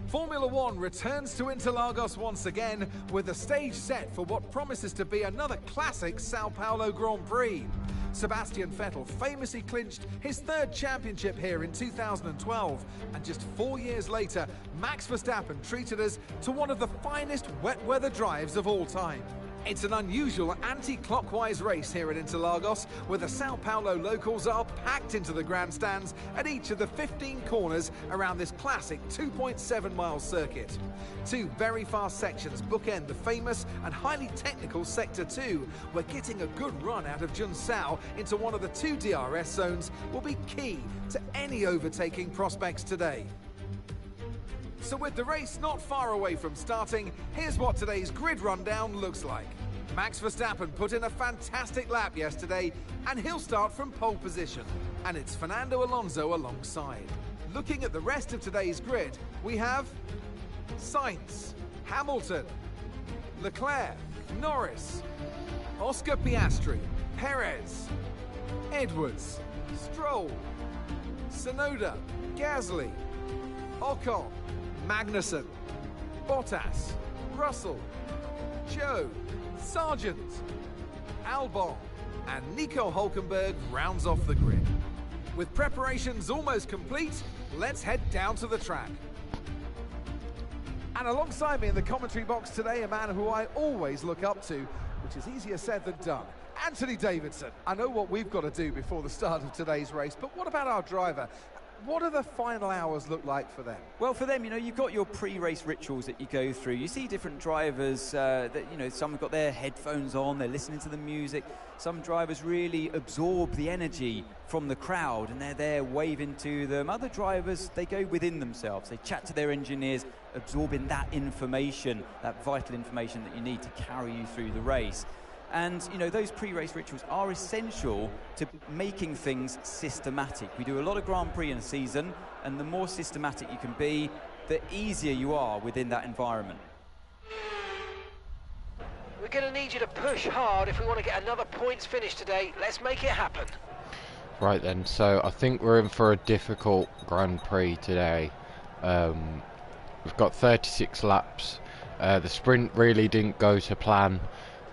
Formula One returns to Interlagos once again with the stage set for what promises to be another classic Sao Paulo Grand Prix. Sebastian Vettel famously clinched his third championship here in 2012, and just 4 years later, Max Verstappen treated us to one of the finest wet weather drives of all time. It's an unusual anti-clockwise race here at Interlagos, where the Sao Paulo locals are packed into the grandstands at each of the 15 corners around this classic 2.7-mile circuit. Two very fast sections bookend the famous and highly technical Sector 2, where getting a good run out of Junção into one of the two DRS zones will be key to any overtaking prospects today. So with the race not far away from starting, here's what today's grid rundown looks like. Max Verstappen put in a fantastic lap yesterday, and he'll start from pole position. And it's Fernando Alonso alongside. Looking at the rest of today's grid, we have Sainz, Hamilton, Leclerc, Norris, Oscar Piastri, Perez, Edwards, Stroll, Tsunoda, Gasly, Ocon, Magnussen, Bottas, Russell, Zhou, Sargent, Albon, and Nico Hülkenberg rounds off the grid. With preparations almost complete, let's head down to the track. And alongside me in the commentary box today, a man who I always look up to, which is easier said than done, Anthony Davidson. I know what we've got to do before the start of today's race, but what about our driver? What do the final hours look like for them? Well, for them, you've got your pre-race rituals that you go through. You see different drivers that, some have got their headphones on, they're listening to the music. Some drivers really absorb the energy from the crowd and they're there waving to them. Other drivers, they go within themselves. They chat to their engineers, absorbing that information, that vital information that you need to carry you through the race. And, those pre-race rituals are essential to making things systematic. We do a lot of Grand Prix in a season, and the more systematic you can be, the easier you are within that environment. We're going to need you to push hard if we want to get another points finish today. Let's make it happen. Right then, so I think we're in for a difficult Grand Prix today. We've got 36 laps. The sprint really didn't go to plan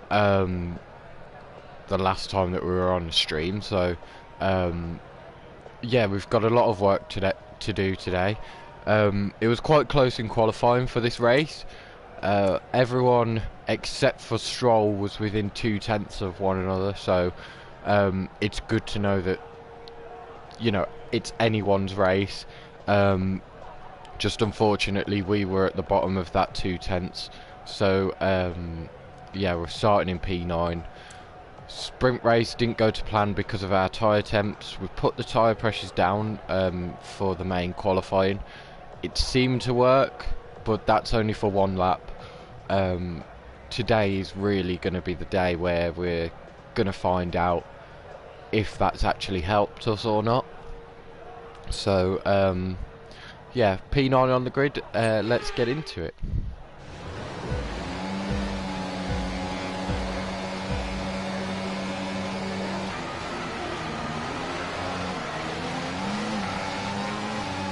the last time that we were on the stream, so yeah, we've got a lot of work to do today. It was quite close in qualifying for this race. Everyone except for Stroll was within 0.2 of one another, so it's good to know that it's anyone's race. Just unfortunately we were at the bottom of that 0.2, so yeah, we're starting in P9. Sprint race didn't go to plan because of our tyre temps. We've put the tyre pressures down for the main qualifying. It seemed to work, but that's only for one lap. Today is really going to be the day where we're going to find out if that's actually helped us or not. So yeah, P9 on the grid. Let's get into it.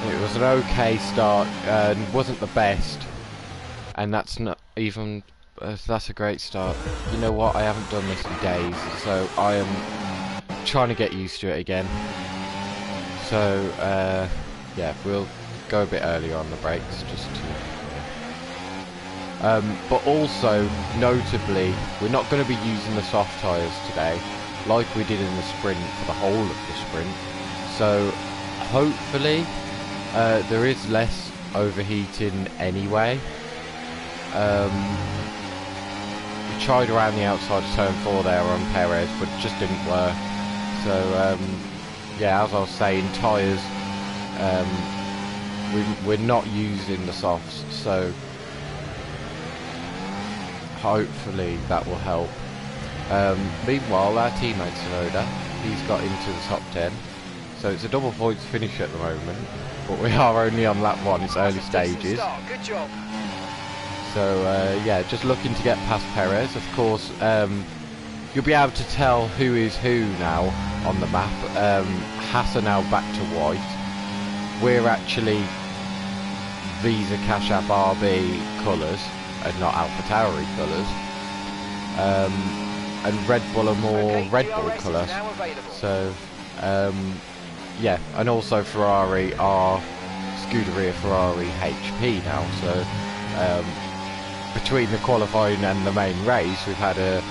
It was an okay start, wasn't the best, and that's not even, that's a great start. You know what, I haven't done this in days, so I am trying to get used to it again. So, yeah, we'll go a bit earlier on the brakes, just to... but also, notably, we're not going to be using the soft tyres today, like we did in the sprint for the whole of the sprint. So, hopefully... there is less overheating anyway. We tried around the outside of turn 4 there on Perez, but it just didn't work. So yeah, as I was saying, tyres, we're not using the softs, so hopefully that will help. Meanwhile, our teammate Tsunoda, he's got into the top 10, so it's a double points finish at the moment. But we are only on lap 1, it's early stages. Good job. So yeah, just looking to get past Perez. Of course, you'll be able to tell who is who now on the map. Haas are now back to white. We're actually Visa Cash App RB colours and not AlphaTauri colours. And Red Bull are more Red Bull colours. So yeah, and also Ferrari are Scuderia Ferrari HP now. So between the qualifying and the main race, we've had a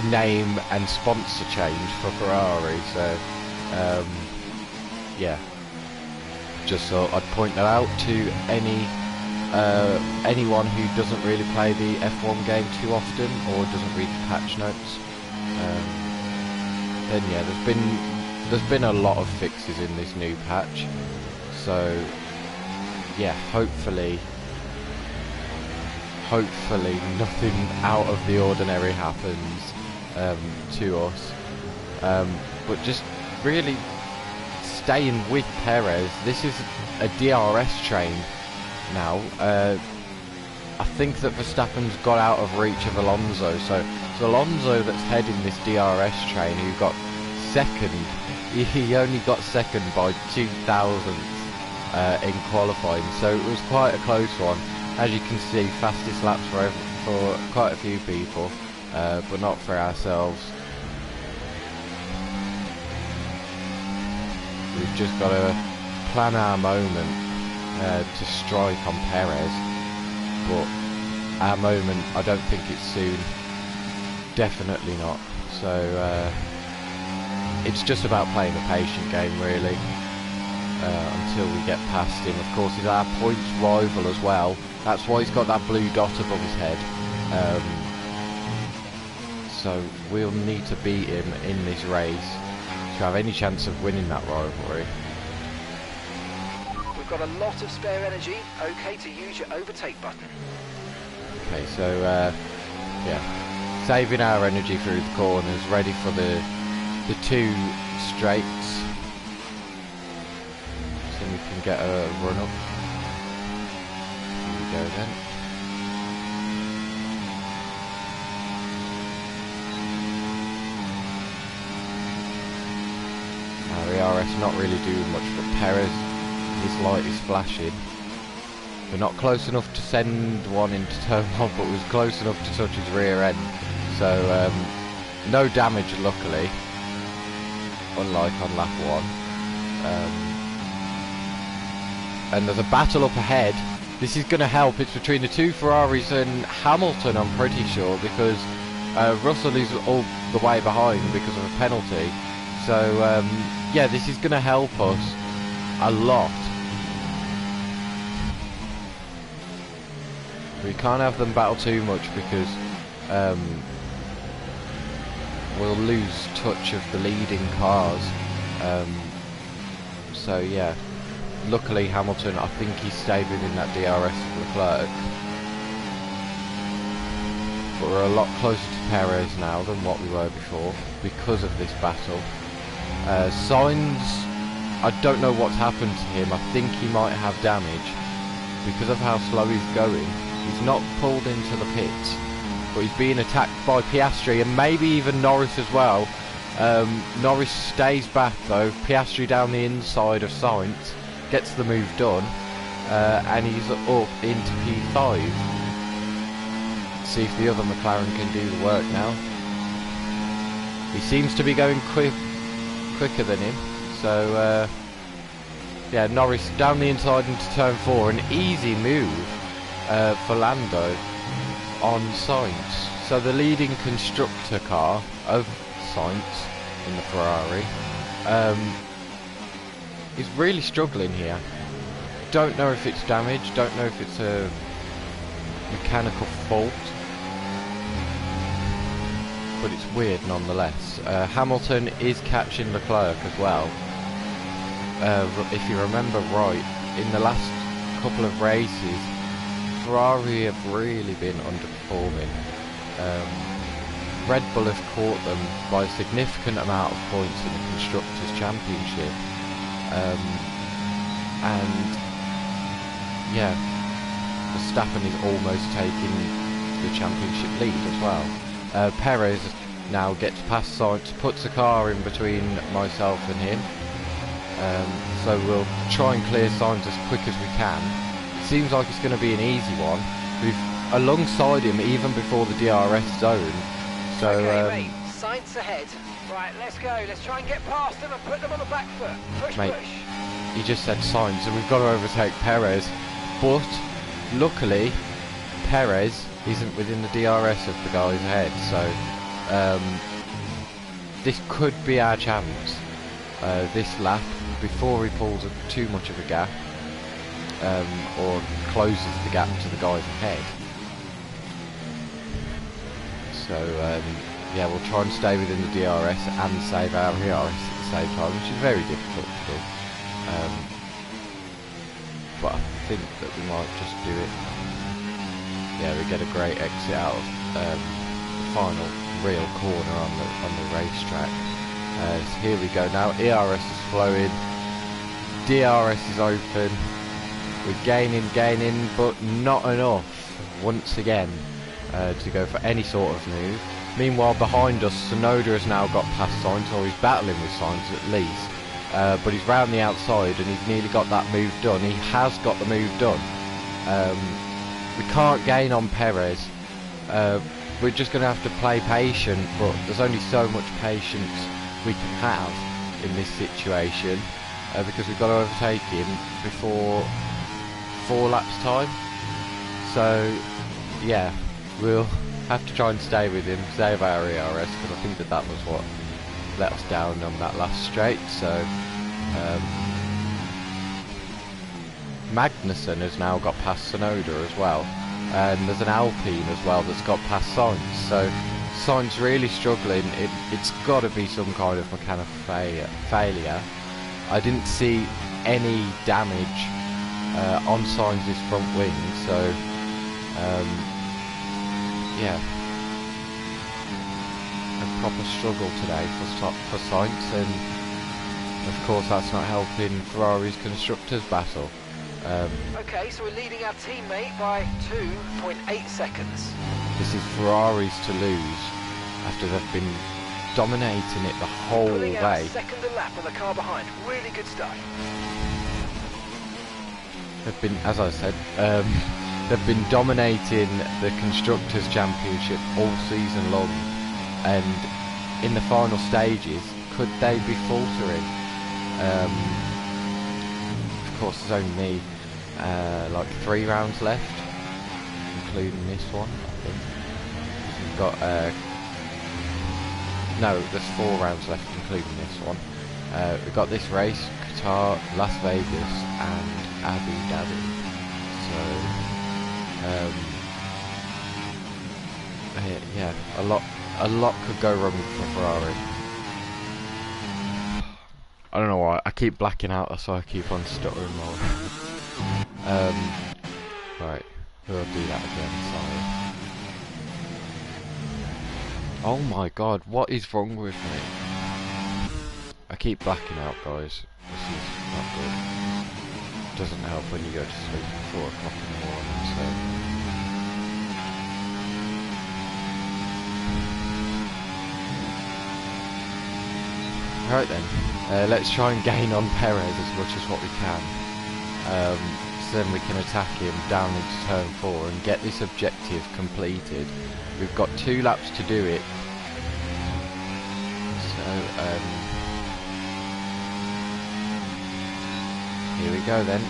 name and sponsor change for Ferrari. So yeah, just thought I'd point that out to anyone who doesn't really play the F1 game too often or doesn't read the patch notes. Then yeah, there's been a lot of fixes in this new patch, so yeah, hopefully nothing out of the ordinary happens to us, but just really staying with Perez. This is a DRS train now. I think that Verstappen's got out of reach of Alonso, so it's Alonso that's heading this DRS train, who got second. He only got second by 2,000th in qualifying, so it was quite a close one. As you can see, fastest laps for quite a few people, but not for ourselves. We've just got to plan our moment to strike on Perez, but our moment, I don't think it's soon. Definitely not. So it's just about playing a patient game, really, until we get past him. Of course, he's our points rival as well. That's why he's got that blue dot above his head. So we'll need to beat him in this race to have any chance of winning that rivalry. We've got a lot of spare energy. Okay to use your overtake button. Okay, so yeah, saving our energy through the corners, ready for the two straights, so we can get a run up. Here we go then. ERS not really doing much, but Perez, his light is flashing. We're not close enough to send one into turn one, but was close enough to touch his rear end. So no damage, luckily, unlike on lap one. And there's a battle up ahead. This is going to help. It's between the two Ferraris and Hamilton, I'm pretty sure, because Russell is all the way behind because of a penalty. So yeah, this is going to help us a lot. We can't have them battle too much because we'll lose touch of the leading cars. So yeah, luckily Hamilton, I think he stayed within that DRS of Leclerc. But we're a lot closer to Perez now than what we were before because of this battle. Sainz, I don't know what's happened to him. I think he might have damage because of how slow he's going. He's not pulled into the pits, but he's being attacked by Piastri and maybe even Norris as well. Norris stays back though. Piastri down the inside of Sainz, gets the move done, and he's up into P5. See if the other McLaren can do the work now. He seems to be going quicker than him, so yeah, Norris down the inside into turn 4, an easy move for Lando on Sainz. So the leading constructor car of Sainz in the Ferrari is really struggling here. Don't know if it's damage, don't know if it's a mechanical fault, but it's weird nonetheless. Hamilton is catching Leclerc as well. If you remember right, in the last couple of races, Ferrari have really been underperforming. Red Bull have caught them by a significant amount of points in the Constructors' Championship. And yeah, Verstappen is almost taking the championship lead as well. Perez now gets past Sainz, puts a car in between myself and him. So we'll try and clear Sainz as quick as we can. seems like it's going to be an easy one. We've alongside him even before the DRS zone. So okay, mate. Sainz ahead. Right, let's go. Let's try and get past them and put them on the back foot. Push, mate, push. He just said Sainz, and we've got to overtake Perez. But luckily, Perez isn't within the DRS of the guys ahead. So this could be our chance. This lap before he pulls too much of a gap. Or closes the gap to the guys ahead. So yeah, we'll try and stay within the DRS and save our ERS at the same time, which is very difficult to do. But I think that we might just do it. Yeah, we get a great exit out of the final real corner on the racetrack. So here we go now. ERS is flowing. DRS is open. We're gaining, but not enough once again to go for any sort of move. Meanwhile, behind us, Tsunoda has now got past Sainz, or he's battling with Sainz at least. But he's round the outside and he's nearly got that move done. He has got the move done. We can't gain on Perez. We're just going to have to play patient, but there's only so much patience we can have in this situation because we've got to overtake him before 4 laps time. So yeah, we'll have to try and stay with him, save our ERS, because I think that was what let us down on that last straight. So Magnussen has now got past Tsunoda as well, and there's an Alpine as well that's got past Sainz. So Sainz really struggling. It's got to be some kind of mechanical failure. I didn't see any damage on Sainz's front wing, so yeah, a proper struggle today for Sainz, and of course that's not helping Ferrari's constructors battle. Okay, so we're leading our teammate by 2.8 seconds. This is Ferrari's to lose after they've been dominating it the whole Pulling out way. second a lap on the car behind. Really good stuff. They've been, as I said, they've been dominating the Constructors' Championship all season long, and in the final stages, could they be faltering? Of course, there's only like 3 rounds left, including this one, I think. We've got no, there's 4 rounds left, including this one. We've got this race, Qatar, Las Vegas, and Abu Dhabi. So yeah, a lot could go wrong for Ferrari. I don't know why I keep blacking out, that's why I keep on stuttering more. Right, we'll do that again. Sorry. Oh my god, what is wrong with me? I keep blacking out, guys. This is not good. Doesn't help when you go to sleep at 4 o'clock in the morning, so... Right then, let's try and gain on Perez as much as what we can. So then we can attack him down into turn 4 and get this objective completed. We've got 2 laps to do it. So, here we go then.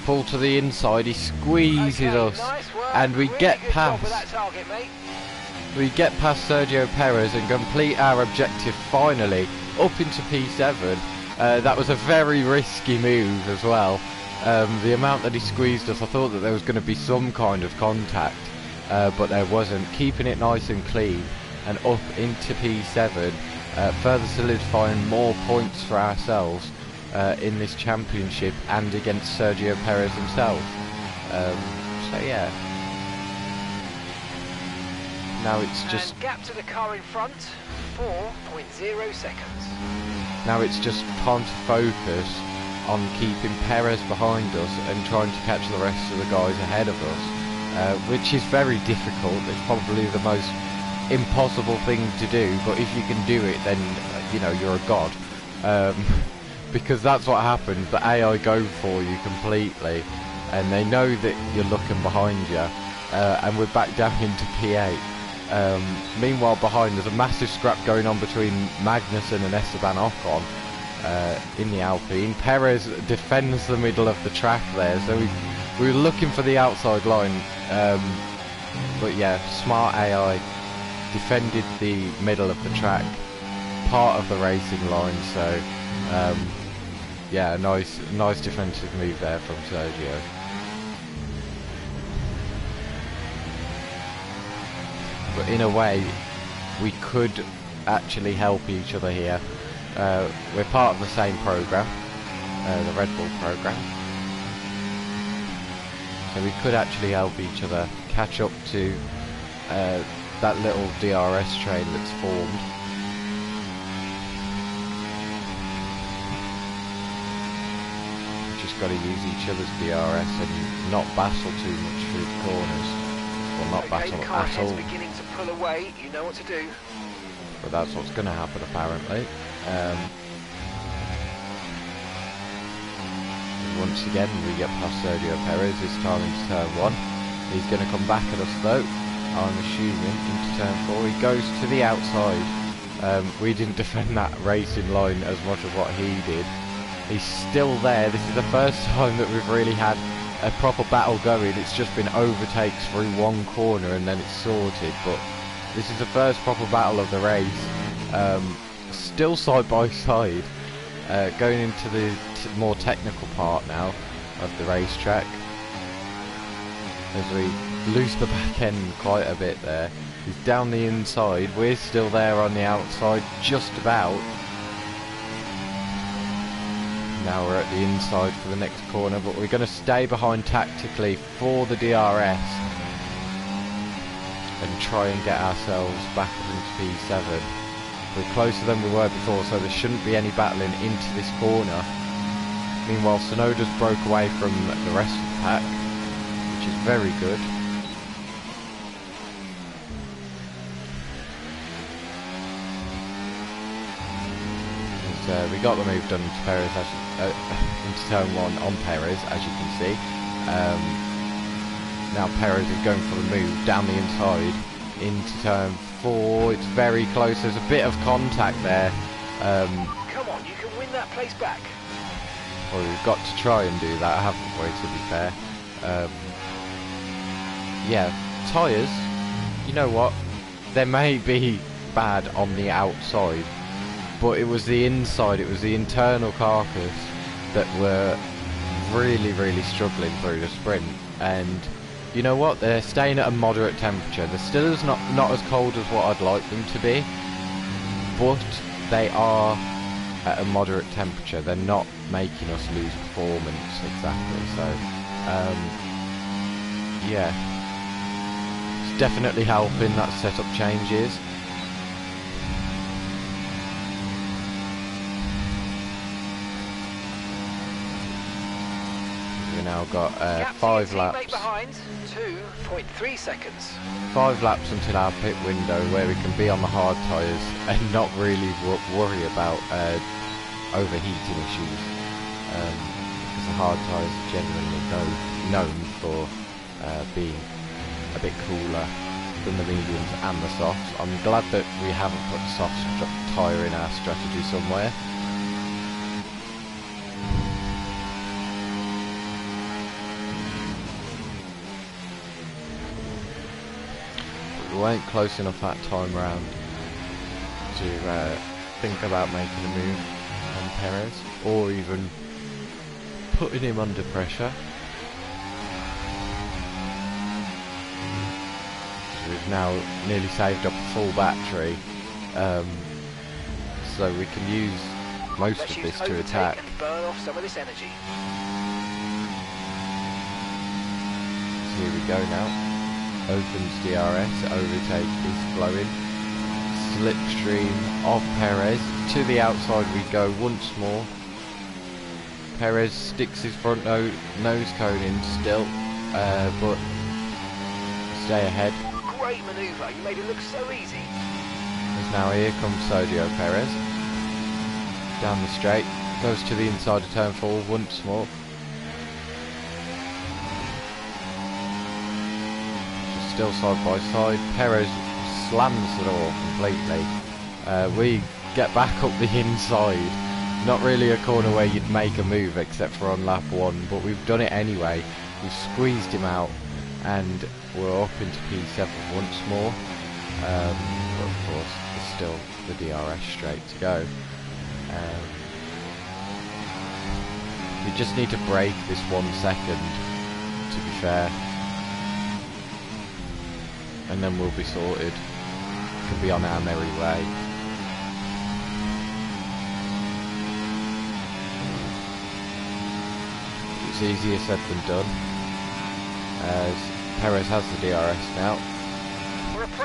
Pull to the inside, he squeezes us, and we get past. We get past Sergio Perez and complete our objective finally, up into P7. That was a very risky move as well. The amount that he squeezed us, I thought that there was going to be some kind of contact, but there wasn't. Keeping it nice and clean and up into P7, further solidifying more points for ourselves in this championship and against Sergio Perez himself. So yeah. Now it's just... And gap to the car in front, 4.0 seconds. Now it's just time to focus on keeping Perez behind us and trying to catch the rest of the guys ahead of us, which is very difficult. It's probably the most impossible thing to do, but if you can do it, then you know you're a god. because that's what happens. The AI go for you completely, and they know that you're looking behind you, and we're back down into P8. Meanwhile, behind there's a massive scrap going on between Magnussen and Esteban Ocon in the Alpine. Perez defends the middle of the track there, so we were looking for the outside line, but yeah, smart AI defended the middle of the track, part of the racing line. So yeah, nice defensive move there from Sergio. But in a way, we could actually help each other here. We're part of the same program, the Red Bull program, so we could actually help each other catch up to that little DRS train that's formed. Just got to use each other's DRS and not battle too much through the corners. Well, not battle at all. Beginning to pull away. You know what to do. But that's what's going to happen apparently. Once again we get past Sergio Perez, this time into turn 1. He's going to come back at us though, I'm assuming, into turn 4. He goes to the outside. We didn't defend that racing line as much as what he did. He's still there. This is the first time that we've really had a proper battle going. It's just been overtakes through one corner and then it's sorted, but this is the first proper battle of the race. Still side by side, going into the more technical part now of the racetrack, as we lose the back end quite a bit there. He's down the inside, we're still there on the outside, just about. Now we're at the inside for the next corner, but we're going to stay behind tactically for the DRS and try and get ourselves back into P7. We're closer than we were before, so there shouldn't be any battling into this corner. Meanwhile, Tsunoda's broke away from the rest of the pack, which is very good. We got the move done to Perez, into turn 1 on Perez, as you can see. Now Perez is going for the move down the inside into turn 4. It's very close. There's a bit of contact there. Come on, you can win that place back. Well, we've got to try and do that, haven't we, to be fair. Yeah, tyres, you know what? They may be bad on the outside, but it was the inside, it was the internal carcass that were really struggling through the sprint. And you know what, they're staying at a moderate temperature. They're still not as cold as what I'd like them to be, but they are at a moderate temperature. They're not making us lose performance exactly. So yeah, it's definitely helping that setup changes. Now got 5 laps. Behind, 2.3 seconds. 5 laps until our pit window, where we can be on the hard tyres and not really worry about overheating issues, because the hard tyres are generally known for being a bit cooler than the mediums and the softs. I'm glad that we haven't put the soft tyre in our strategy somewhere. We weren't close enough that time round to think about making a move on Perez, or even putting him under pressure. So we've now nearly saved up a full battery, so we can use most of this to attack. And burn off some of this energy. So here we go now. Opens DRS, overtake is flowing. Slipstream of Perez. To the outside we go once more. Perez sticks his front nose cone in still, but stay ahead. Great manoeuvre, you made it look so easy. As now here comes Sergio Perez. Down the straight, Goes to the inside of turn 4 once more. Just still side by side. Perez slams the door completely. We get back up the inside. Not really a corner where you'd make a move except for on lap 1, but we've done it anyway. We've squeezed him out and we're up into P7 once more. But of course, there's still the DRS straight to go. We just need to break this 1 second, to be fair. And then we'll be sorted. Can be on our merry way. It's easier said than done, as Perez has the DRS now.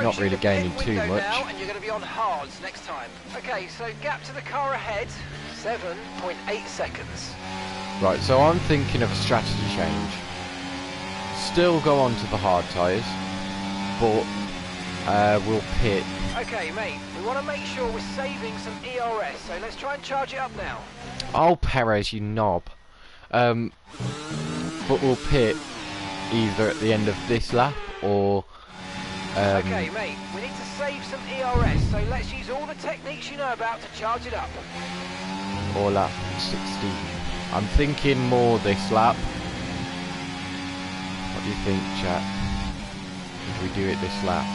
Not really gaining too much. Now, and you're going to be on hards next time. Okay, so gap to the car ahead, 7.8 seconds. Right, so I'm thinking of a strategy change. Still go on to the hard tyres, but we'll pit. Okay, mate, we want to make sure we're saving some ERS, so let's try and charge it up now. Oh, Perez, you knob. But we'll pit either at the end of this lap or... okay, mate, we need to save some ERS, so let's use all the techniques you know about to charge it up. or lap 16. I'm thinking more this lap. What do you think, chat? If we do it this lap?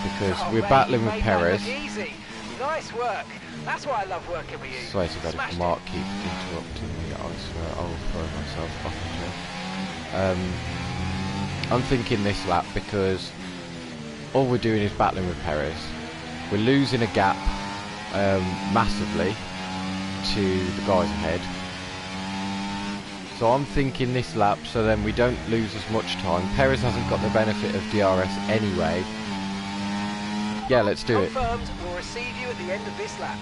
Because we're battling with Perez. Easy. Nice work. That's why I love working with you. Swear to God, if Mark keeps interrupting me, I swear I'll throw myself off the chair. I'm thinking this lap because all we're doing is battling with Perez. We're losing a gap massively to the guys ahead. So I'm thinking this lap, so then we don't lose as much time. Perez hasn't got the benefit of DRS anyway. Yeah, let's do it. Confirmed, we'll receive you at the end of this lap.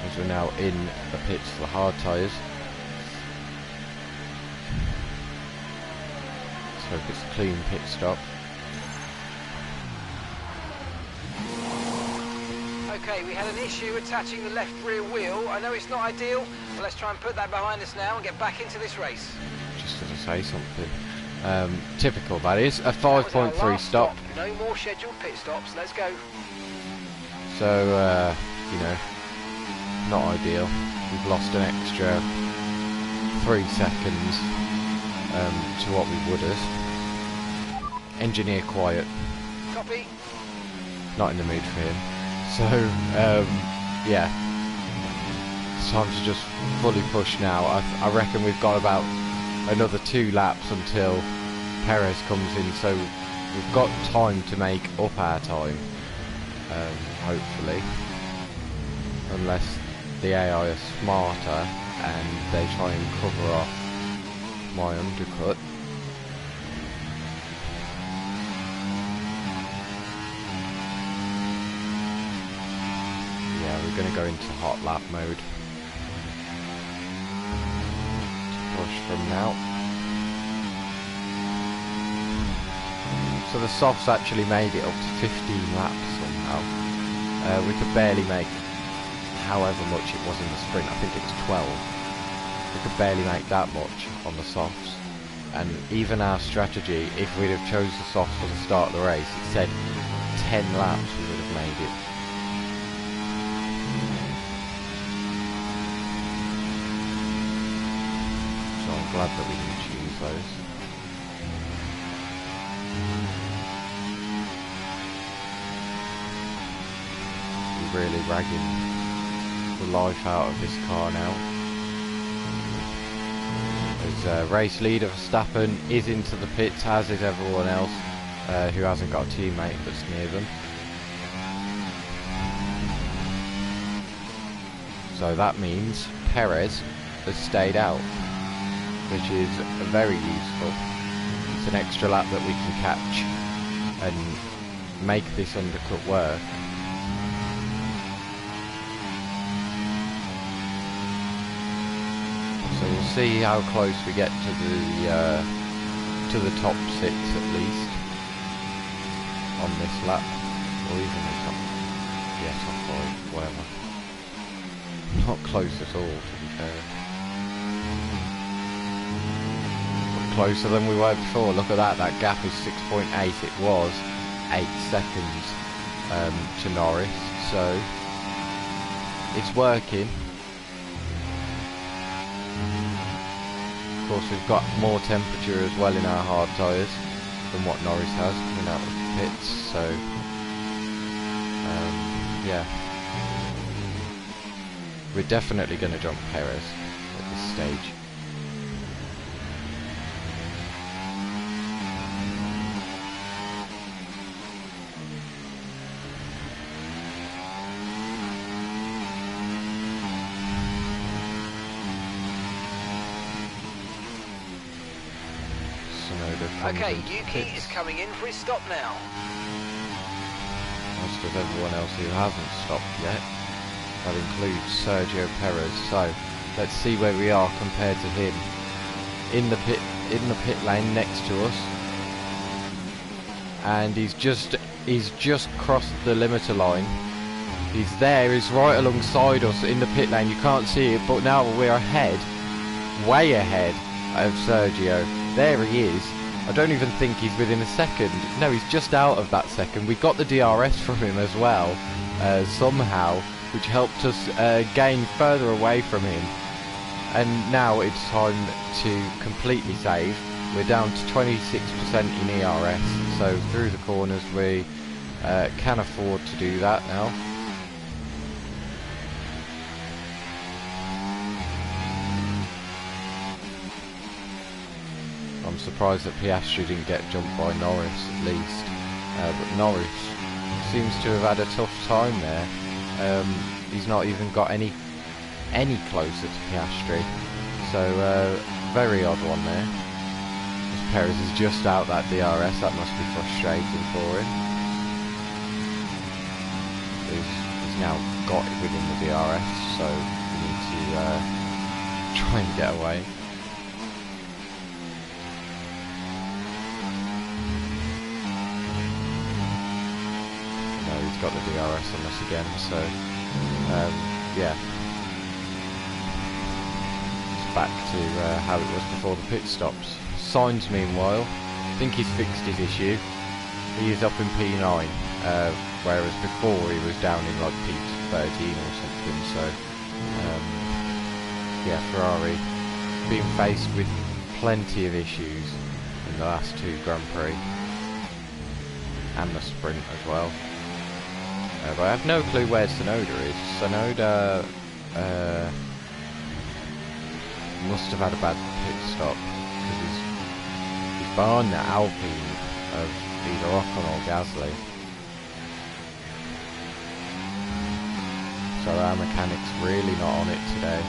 As we're now in the pits for the hard tyres. Let's hope it's a clean pit stop. Okay, we had an issue attaching the left rear wheel. I know it's not ideal, but let's try and put that behind us now and get back into this race. Just to say something. Typical, that is. A 5.3 stop. No more scheduled pit stops. Let's go. So, you know, not ideal. We've lost an extra 3 seconds to what we would have. Engineer quiet. Copy. Not in the mood for him. So, yeah. It's time to just fully push now. I reckon we've got about another 2 laps until Perez comes in, so we've got time to make up our time, hopefully. Unless the AI are smarter and they try and cover off my undercut. We're going to go into hot lap mode to push from now. So the softs actually made it up to 15 laps somehow. We could barely make however much it was in the sprint. I think it was 12. We could barely make that much on the softs. And even our strategy, if we'd have chose the softs for the start of the race, it said 10 laps we would have made it. I'm glad that we didn't choose those. We're really ragging the life out of this car now. As race leader Verstappen is into the pits, as is everyone else who hasn't got a teammate that's near them. So that means Perez has stayed out, which is very useful. It's an extra lap that we can catch and make this undercut work. So we'll see how close we get to the top 6 at least. on this lap, or even the top, yeah, top 5, whatever. Not close at all, to be fair. But closer than we were before. Look at that, that gap is 6.8. It was 8 seconds to Norris, so it's working. Of course, we've got more temperature as well in our hard tyres than what Norris has coming out of the pits, so yeah, we're definitely going to jump Perez at this stage. Okay, Yuki is coming in for his stop now. Most of everyone else who hasn't stopped yet. That includes Sergio Perez. So let's see where we are compared to him. In the pit lane next to us, and he's just crossed the limiter line. He's there. He's right alongside us in the pit lane. You can't see it, but now we're ahead, way ahead of Sergio. There he is. I don't even think he's within a second. No, he's just out of that second. We got the DRS from him as well, somehow, which helped us gain further away from him. And now it's time to completely save. We're down to 26% in ERS, so through the corners we can afford to do that now. I'm surprised that Piastri didn't get jumped by Norris at least, but Norris seems to have had a tough time there. He's not even got any closer to Piastri, so very odd one there. As Perez is just out that DRS, that must be frustrating for him. He's now got it within the DRS, so we need to try and get away. He's got the DRS on us again, so yeah, it's back to how it was before the pit stops. Sainz, meanwhile, I think he's fixed his issue. He is up in P9, whereas before he was down in like P13 or something. So yeah, Ferrari being faced with plenty of issues in the last 2 Grand Prix and the sprint as well. But I have no clue where Tsunoda is. Tsunoda must have had a bad pit stop, because he's behind the Alpine of either Ocon or Gasly. So our mechanics really not on it today,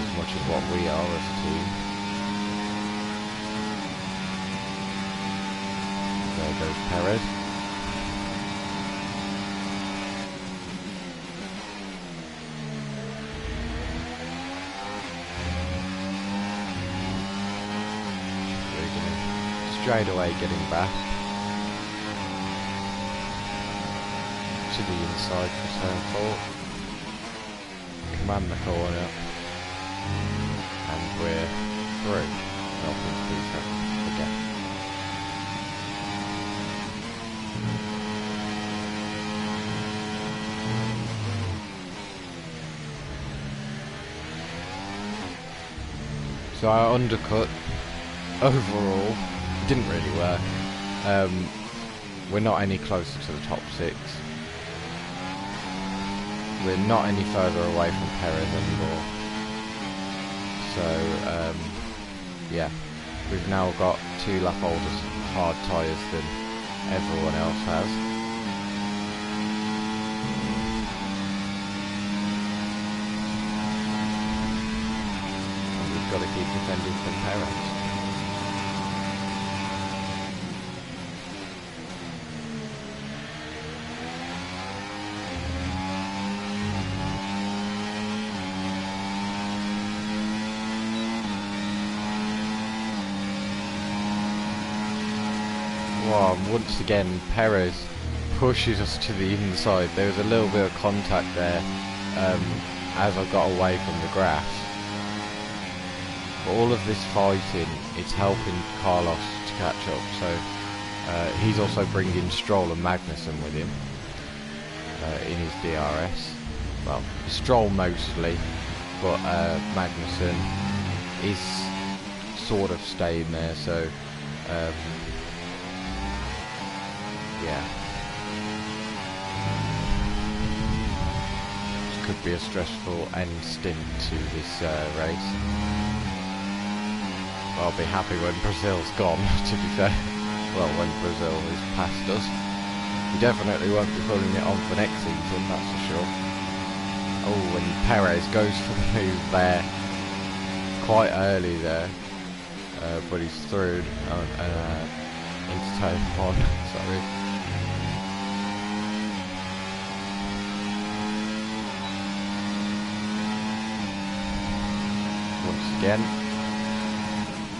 as much as what we are as a team. There goes Perez. Straight away getting back to the inside for turn 4. Command the corner, and we're through. Nothing to do again. So our undercut overall didn't really work. We're not any closer to the top 6. We're not any further away from Perez anymore. So yeah, we've now got 2 lap older hard tyres than everyone else has. And we've got to keep defending from Perez. Well, once again, Perez pushes us to the inside. There was a little bit of contact there as I got away from the grass. But all of this fighting, it's helping Carlos to catch up. So he's also bringing Stroll and Magnussen with him in his DRS. Well, Stroll mostly, but Magnussen is sort of staying there. So yeah. This could be a stressful end stint to this race. I'll be happy when Brazil's gone, to be fair. Well, when Brazil is past us. We definitely won't be pulling it on for next season, that's for sure. Oh, and Perez goes for the move there. Quite early there. But he's through into turn 1, sorry. Once again,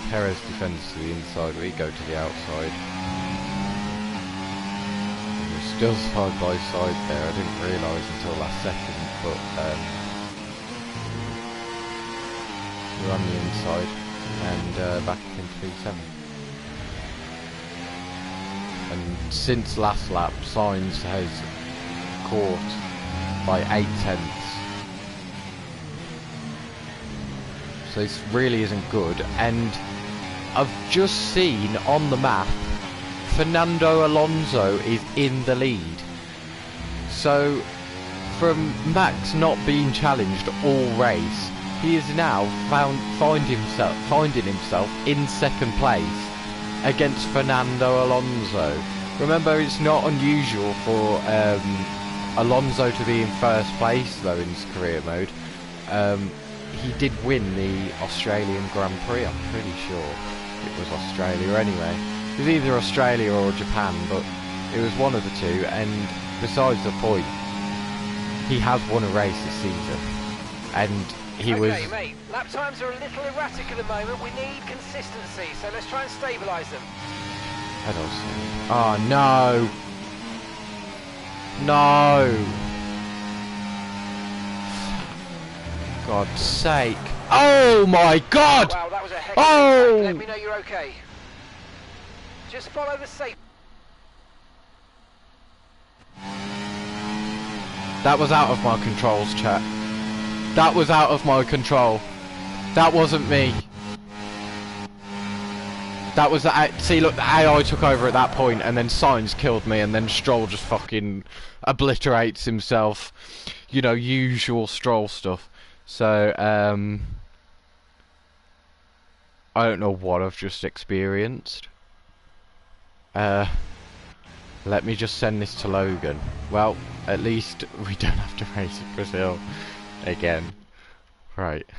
Perez defends to the inside, we go to the outside. And we're still side by side there, I didn't realise until last second, but we're on the inside and back into P7. And since last lap, Sainz has caught by 8 tenths. So this really isn't good, and I've just seen on the map Fernando Alonso is in the lead. So from Max not being challenged all race, he is now finding himself in second place against Fernando Alonso. Remember, it's not unusual for Alonso to be in first place though in his career mode. He did win the Australian Grand Prix, I'm pretty sure it was Australia anyway. It was either Australia or Japan, but it was one of the two, and besides the point, he has won a race this season, and he was... Okay, mate, lap times are a little erratic at the moment. We need consistency, so let's try and stabilise them. Oh, no! No! God's sake. Oh my God! Wow, that was a heck of of a Let me know you're okay. Just follow the safe. That was out of my controls, chat. That was out of my control. That wasn't me. That was the... See, look, the AI took over at that point, and then Sainz killed me, and then Stroll just fucking obliterates himself. You know, usual Stroll stuff. So, I don't know what I've just experienced. Let me just send this to Logan. Well, at least we don't have to race at Brazil again. Right.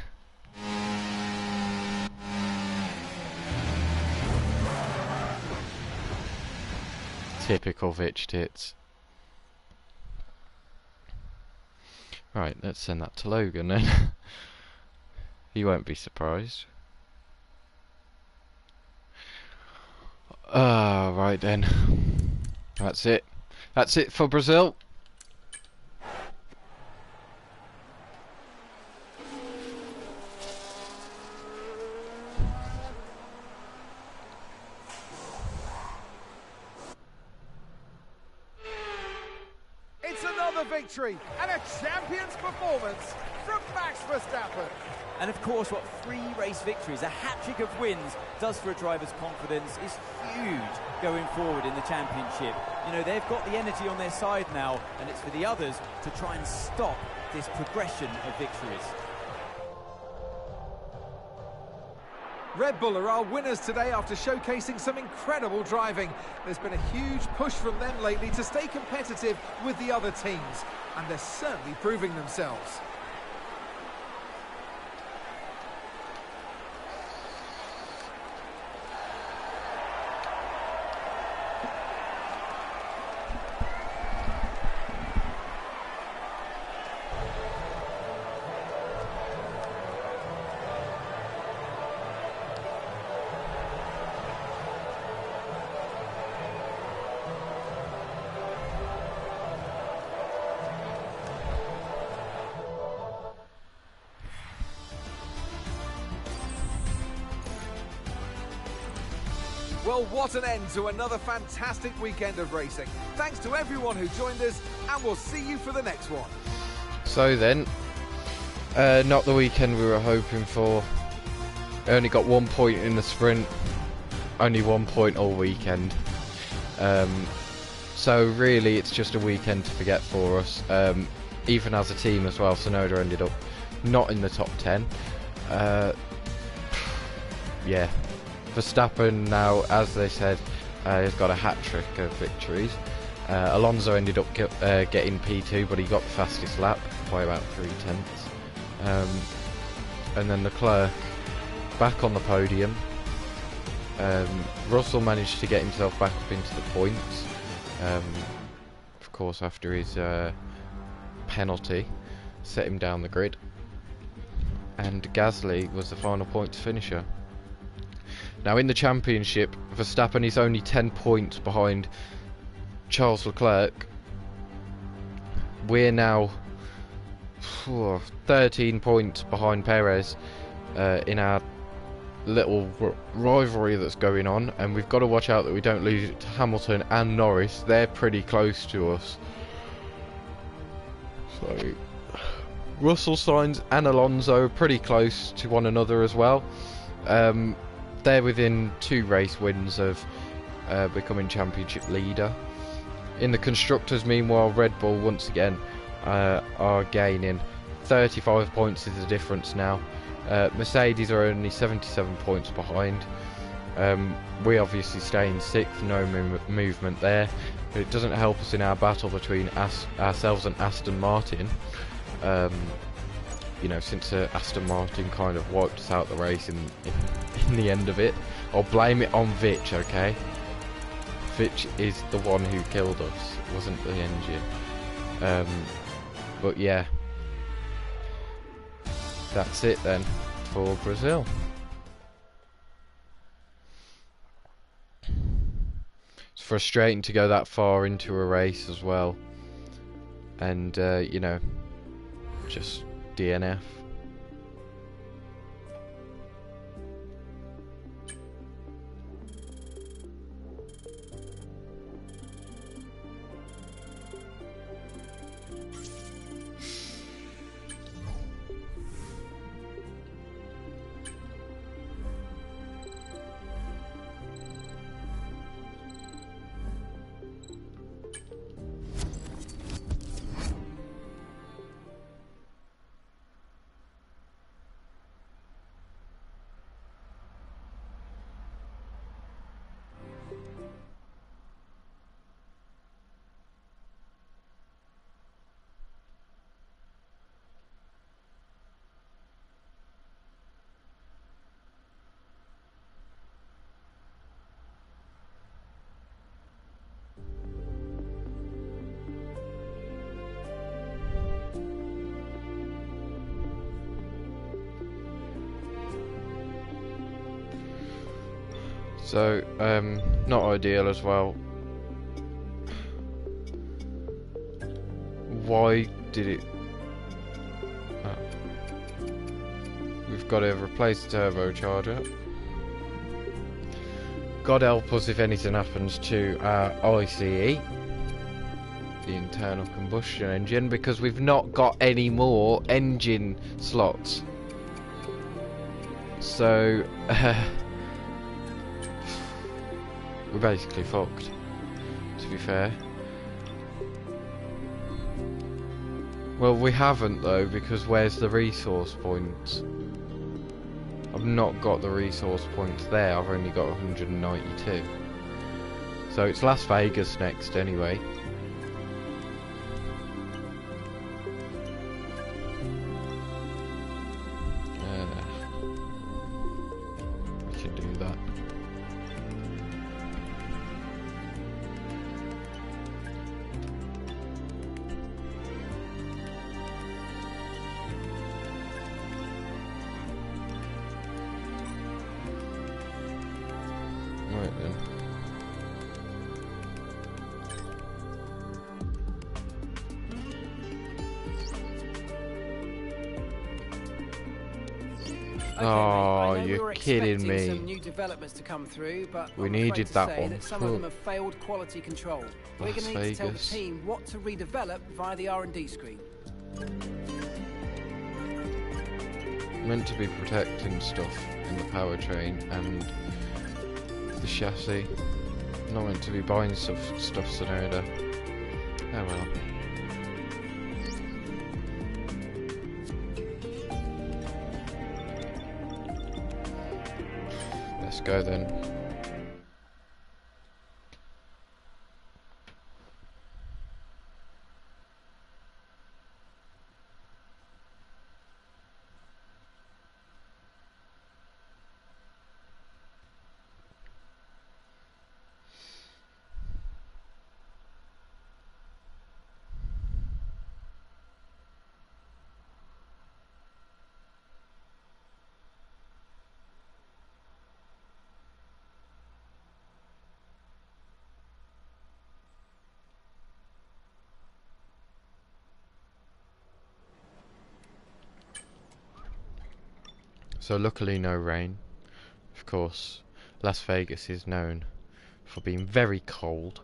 Typical Vitch tits. Right, let's send that to Logan then. He won't be surprised. Right then. That's it. That's it for Brazil. It's another victory and a champion's performance from Max Verstappen. And of course, what 3 race victories, a hat-trick of wins, does for a driver's confidence is huge going forward in the championship. You know, they've got the energy on their side now, and it's for the others to try and stop this progression of victories. Red Bull are our winners today after showcasing some incredible driving. There's been a huge push from them lately to stay competitive with the other teams, and they're certainly proving themselves. Well, what an end to another fantastic weekend of racing. Thanks to everyone who joined us, and we'll see you for the next one. So then, not the weekend we were hoping for. Only got 1 point in the sprint, only 1 point all weekend. So really it's just a weekend to forget for us, even as a team as well. Tsunoda ended up not in the top 10. Yeah, Verstappen now, as they said, has got a hat-trick of victories. Alonso ended up getting P2, but he got the fastest lap by about 0.3. And then Leclerc back on the podium. Russell managed to get himself back up into the points, of course after his penalty set him down the grid, and Gasly was the final points finisher. Now in the championship, Verstappen is only 10 points behind Charles Leclerc. We're now 13 points behind Perez in our little rivalry that's going on, and we've got to watch out that we don't lose it to Hamilton and Norris. They're pretty close to us. So Russell, Sainz and Alonso are pretty close to one another as well. They're within 2 race wins of becoming championship leader. In the constructors, meanwhile, Red Bull once again are gaining. 35 points is the difference now. Mercedes are only 77 points behind. We obviously stay in 6th, no movement there. But it doesn't help us in our battle between ourselves and Aston Martin. You know, since Aston Martin kind of wiped us out the race in the end of it. I'll blame it on Vitch, okay? Vitch is the one who killed us, it wasn't the engine. But yeah, that's it then for Brazil. It's frustrating to go that far into a race as well, and you know, just DNF. So, not ideal as well. Why did it... We've got to replace the turbocharger. God help us if anything happens to our ICE, the internal combustion engine, because we've not got any more engine slots. So, we're basically fucked, to be fair. Well, we haven't though, because where's the resource points? I've not got the resource points there, I've only got 192. So it's Las Vegas next anyway. We can do that. Right then. Okay, mate, Oh, I know we you're were kidding expecting some me. new developments to come through, but We I'm needed afraid to that say one. that some of them have failed quality control. We're Las going to need to tell the Vegas. team what to redevelop via the R&D screen. Meant to be protecting stuff in the powertrain and the chassis. Not meant to be buying stuff Sonoda. Oh well. Let's go then. So luckily no rain. Of course, Las Vegas is known for being very cold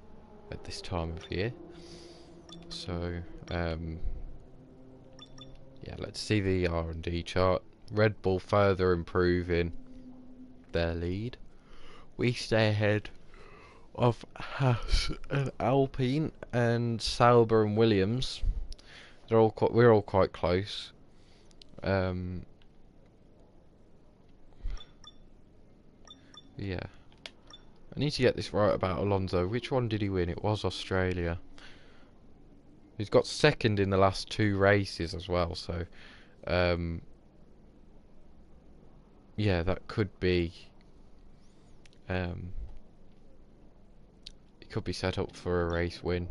at this time of year. So, yeah, let's see the R&D chart. Red Bull further improving their lead. We stay ahead of Haas and Alpine and Sauber and Williams. We're all quite close. Yeah. I need to get this right about Alonso. Which one did he win? It was Australia. He's got second in the last 2 races as well, so yeah, that could be it could be set up for a race win.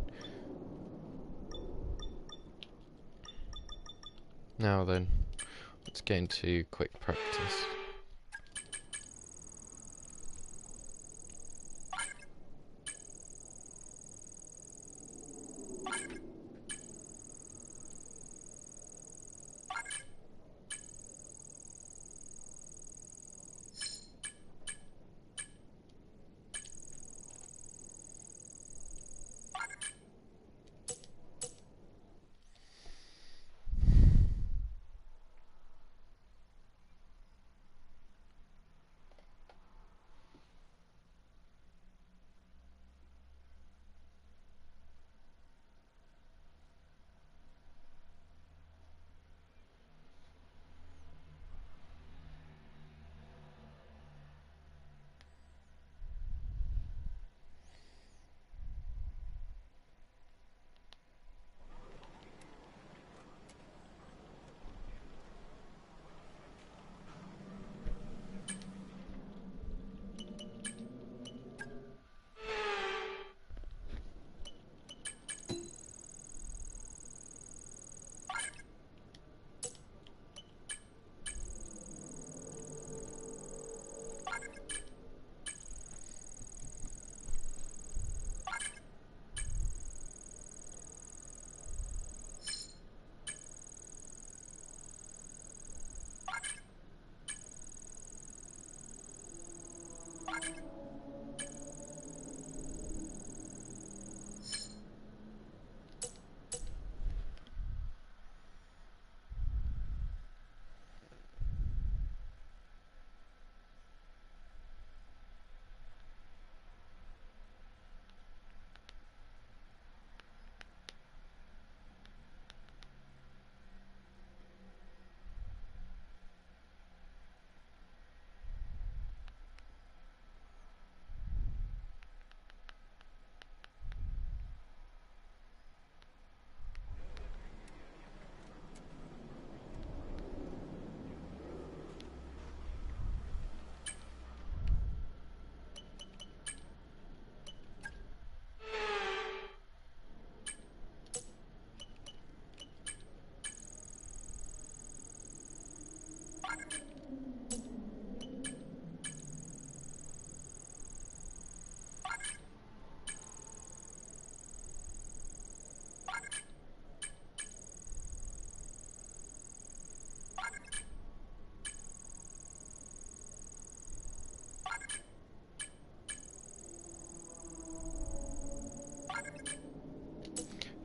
Now then, let's get into quick practice.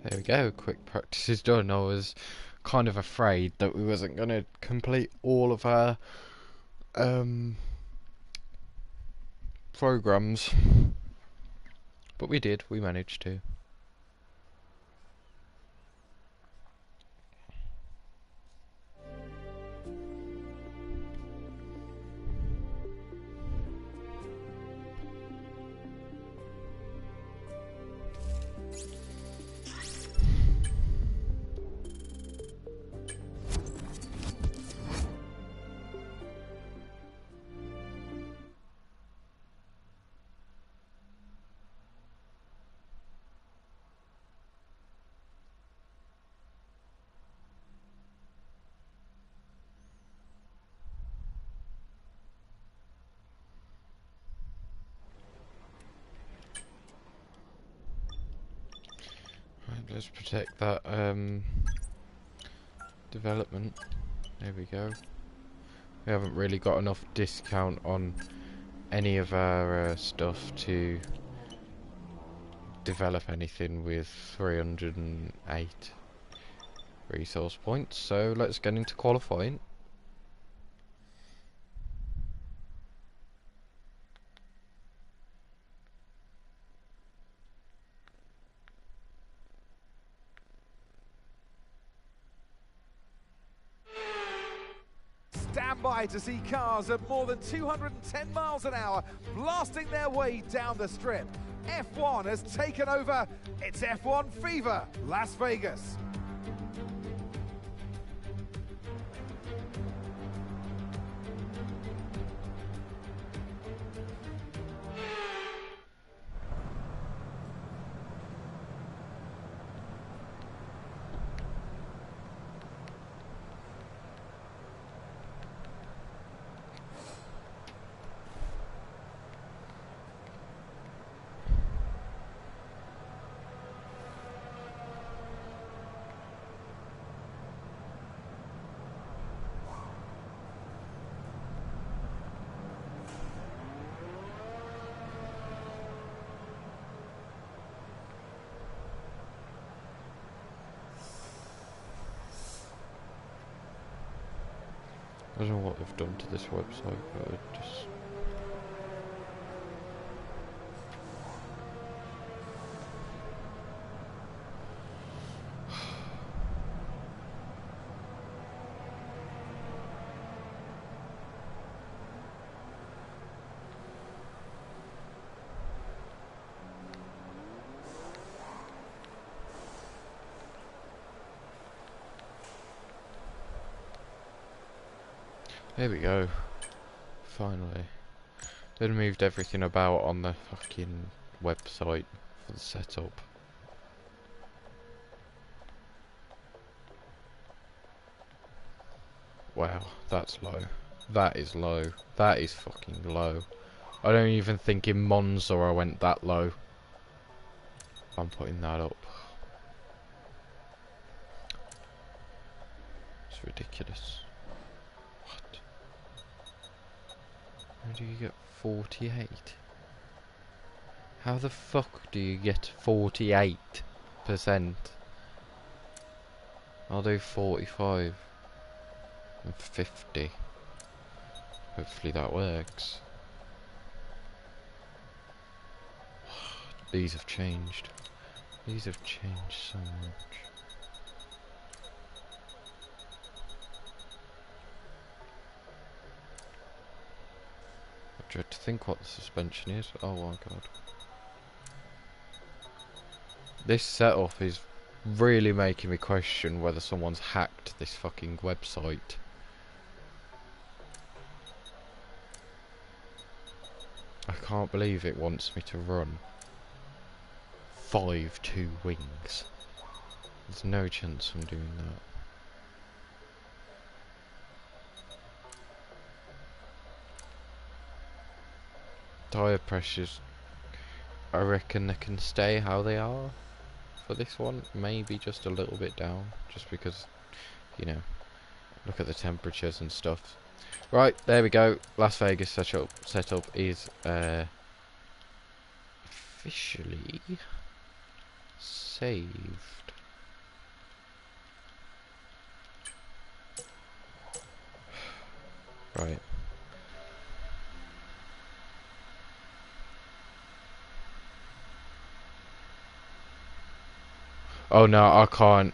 There we go, quick practice is done. I was kind of afraid that we wasn't going to complete all of our programs, but we did, we managed to. Let's protect that development. There we go. We haven't really got enough discount on any of our stuff to develop anything with 308 resource points, so let's get into qualifying. Stand by to see cars at more than 210 miles an hour blasting their way down the strip. F1 has taken over. It's F1 Fever, Las Vegas. I don't know what they've done to this website, but it just... There we go. Finally. They'd moved everything about on the fucking website for the setup. Wow, that's low. That is low. That is fucking low. I don't even think in Monza I went that low. I'm putting that up. It's ridiculous. How do you get 48? How the fuck do you get 48%? I'll do 45 and 50. Hopefully that works. These have changed. These have changed so much. I dread to think what the suspension is. Oh my god. This setup is really making me question whether someone's hacked this fucking website. I can't believe it wants me to run 5-2 wings. There's no chance I'm doing that. Tyre pressures, I reckon they can stay how they are for this one. Maybe just a little bit down, just because, you know, look at the temperatures and stuff. Right, there we go. Las Vegas setup is officially saved. Right. Oh no, I can't.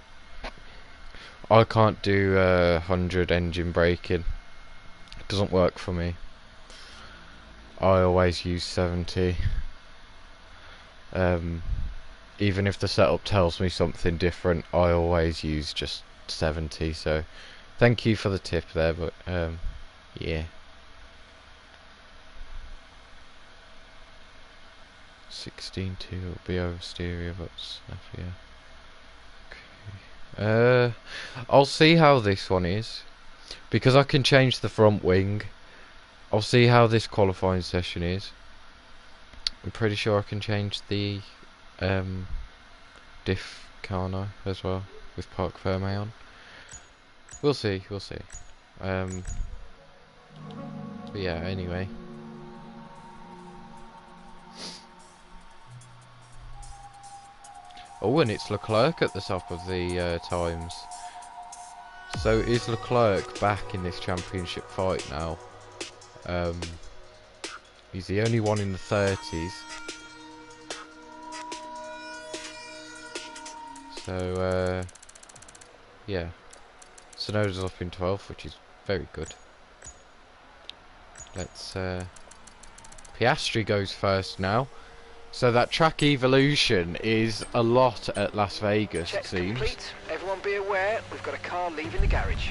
I can't do 100 engine braking. It doesn't work for me. I always use 70. Even if the setup tells me something different, I always use just 70. So, thank you for the tip there, but yeah. 16.2 will be oversteer, but yeah. Okay. I'll see how this one is, because I can change the front wing. I'll see how this qualifying session is. I'm pretty sure I can change the diff, can't I, as well, with Parc Fermé on. We'll see, we'll see. But yeah, anyway. Oh, and it's Leclerc at the top of the times. So is Leclerc back in this championship fight now? He's the only one in the 30s. So, yeah. Tsunoda's up in 12th, which is very good. Let's, Piastri goes first now. So that track evolution is a lot at Las Vegas, Check's it seems. complete. Everyone be aware, we've got a car leaving the garage.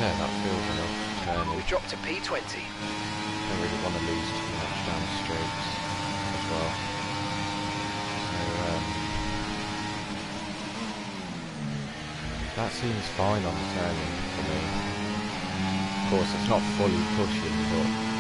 Yeah, that feels enough turning. We've dropped to P20. Don't really want to lose too much down the straights as well. So, that seems fine on the turning for me. Of course, it's not fully pushing, but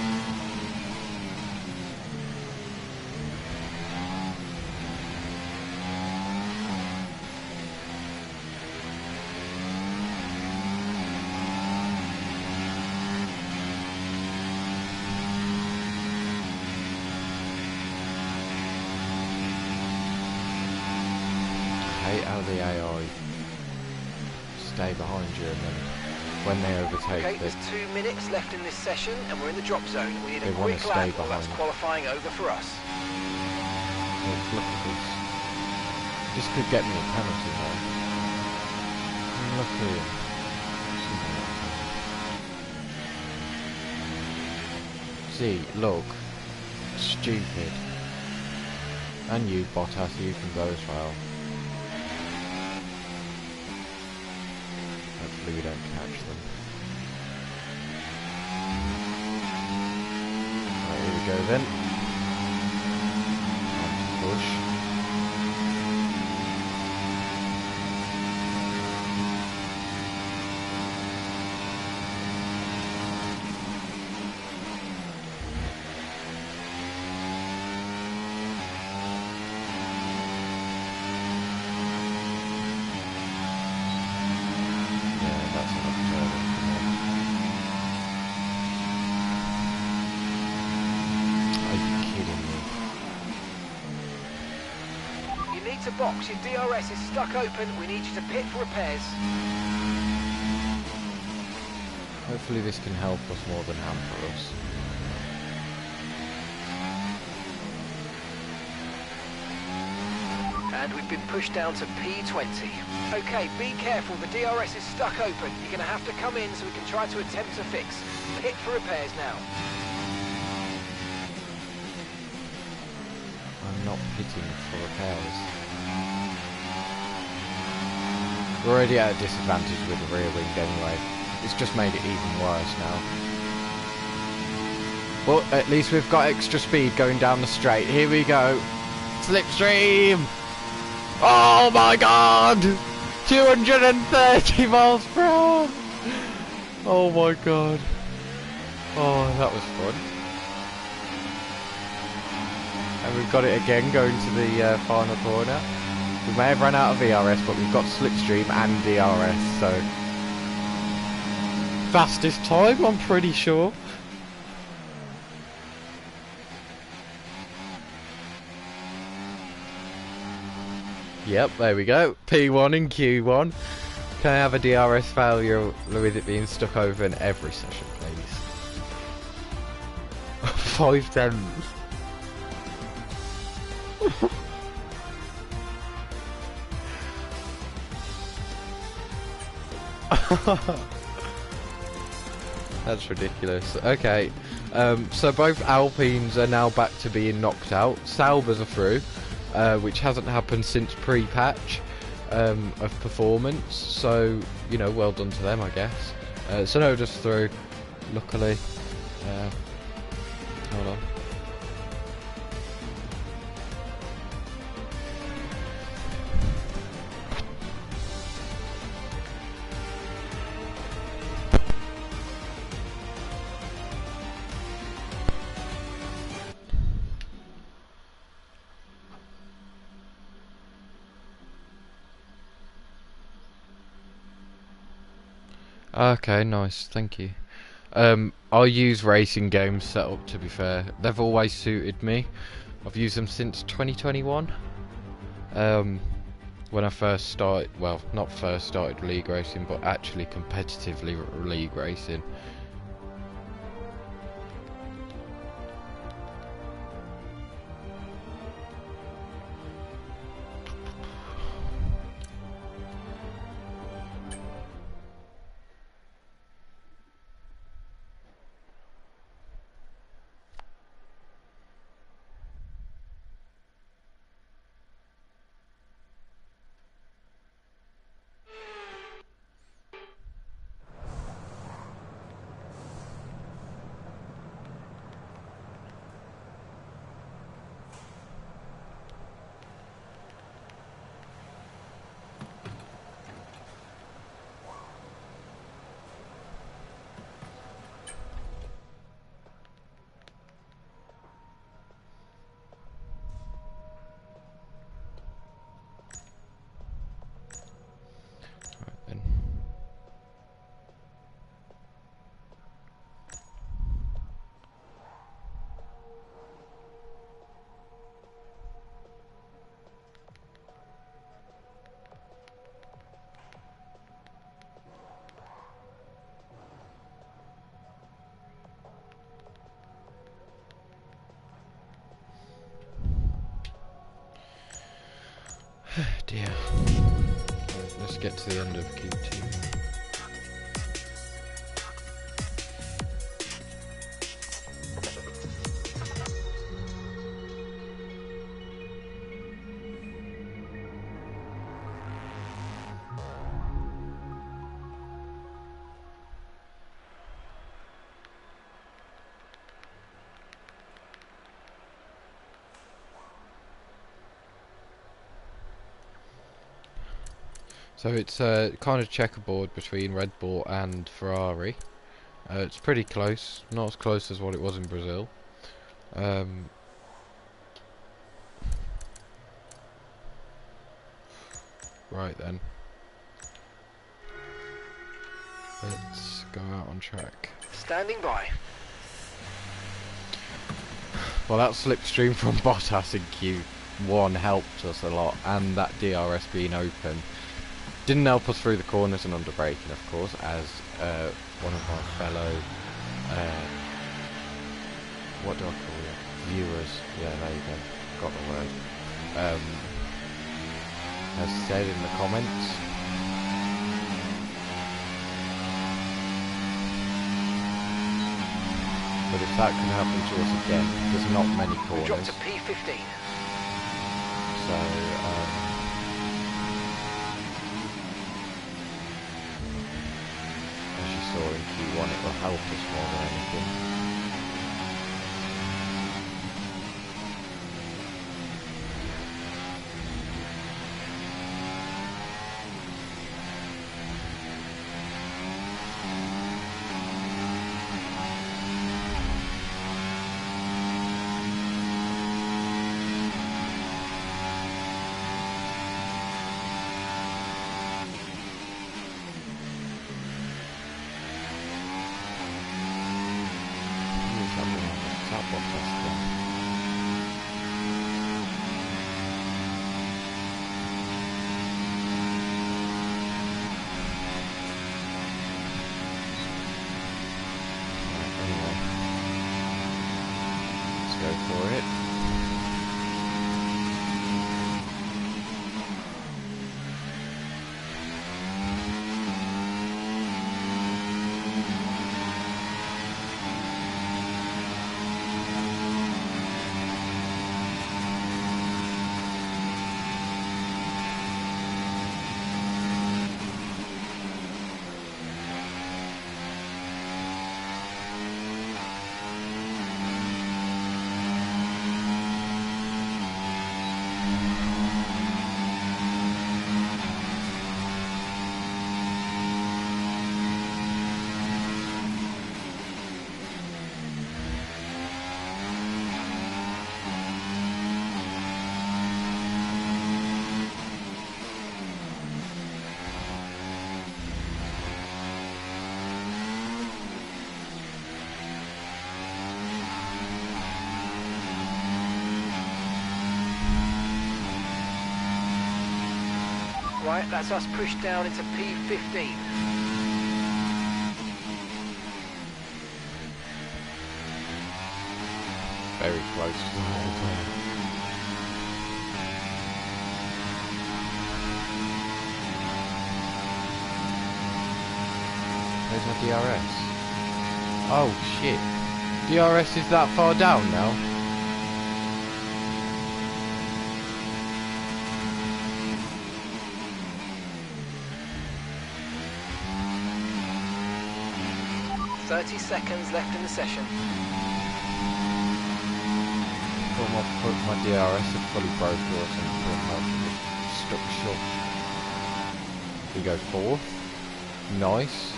how the AI stay behind you, and then when they overtake, Okay, there's 2 minutes left in this session and we're in the drop zone. We need a quick lap, or that's qualifying over for us. Look at this. This could get me a penalty though. Look at him. See, look. Stupid. And you, Bottas, you can go as well. Hopefully we don't catch them. Right, here we go then. Time to push. To box, your DRS is stuck open. We need you to pit for repairs. Hopefully this can help us more than hamper us. And we've been pushed down to P20. Okay, be careful, the DRS is stuck open. You're going to have to come in so we can try to attempt to fix. Pit for repairs now. I'm not pitting for repairs. We're already at a disadvantage with the rear wing anyway. It's just made it even worse now. But at least we've got extra speed going down the straight. Here we go. Slipstream! Oh my god! 230 miles per hour! Oh my god. Oh, that was fun. And we've got it again going to the final corner. We may have run out of ERS, but we've got Slipstream and DRS, so... Fastest time, I'm pretty sure. Yep, there we go. P1 and Q1. Can I have a DRS failure with it being stuck over in every session, please? 5 tenths. That's ridiculous. Okay, so both Alpines are now back to being knocked out. Saubers are through, which hasn't happened since pre-patch of performance. So, you know, well done to them, I guess. Tsunoda's through, luckily. Hold on. Okay, nice, thank you. I use racing games set up, to be fair. They've always suited me. I've used them since 2021. When I first started, well, not first started league racing, but actually competitively league racing. Dear. Let's get to the end of Q2. So it's kind of checkerboard between Red Bull and Ferrari. It's pretty close, not as close as what it was in Brazil. Right then. Let's go out on track. Standing by. Well, that slipstream from Bottas in Q1 helped us a lot, and that DRS being open. Didn't help us through the corners and under braking, of course, as one of our fellow, what do I call it? Viewers, yeah, there you go, got the word, has said in the comments. But if that can happen to us again, there's not many corners. Drop to P15. So, saw in Q1, it will help us more than anything. Bottas again. Anyway, let's go for it. Right, that's us pushed down into P15. Very close to the whole thing. Where's my DRS? Oh shit. DRS is that far down now? .30 seconds left in the session. Thought my DRS had fully broken or something. I was stuck short. We go fourth. Nice.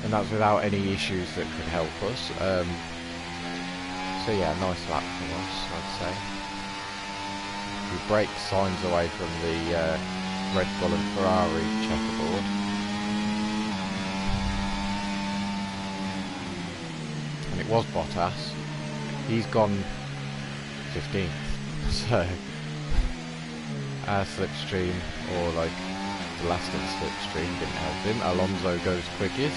And that's without any issues that could help us. So yeah, nice lap for us, I'd say. We break signs away from the Red Bull and Ferrari checkerboard. And it was Bottas. He's gone 15th. So our slipstream, or like the last in slipstream, didn't help him. Alonso goes quickest.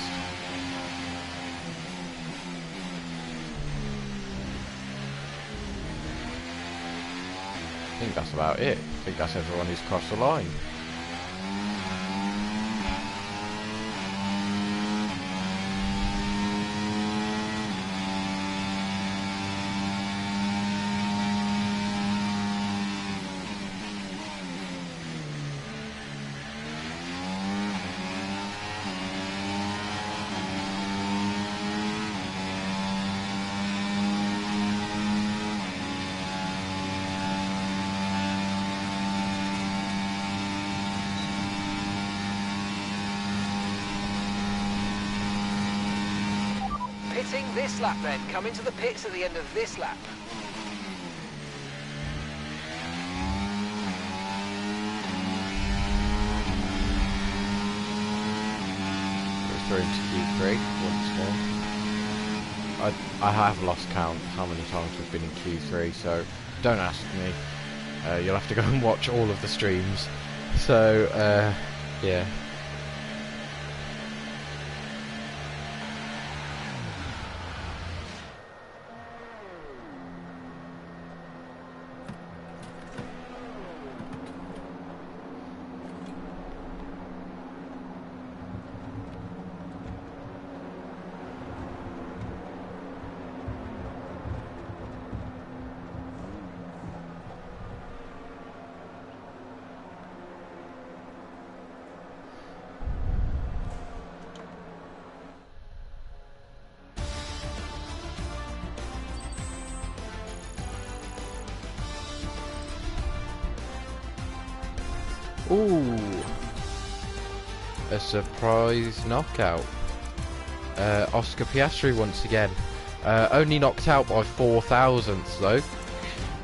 I think that's about it. I think that's everyone who's crossed the line. Pitting this lap then. Come into the pits at the end of this lap. Goes through into Q3 once more. I have lost count how many times we've been in Q3, so don't ask me. You'll have to go and watch all of the streams. So, yeah. Ooh, a surprise knockout. Oscar Piastri once again. Only knocked out by 4 thousandths though.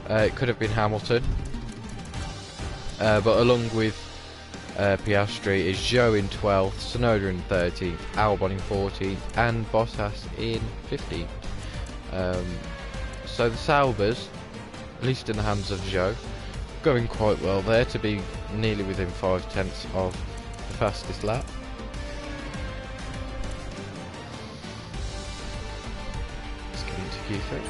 It could have been Hamilton. But along with Piastri is Zhou in 12th, Tsunoda in 13th, Albon in 14th, and Bottas in 15th. So the Saubers, at least in the hands of Zhou, going quite well there to be nearly within 5/10 of the fastest lap. Let's get into Q3.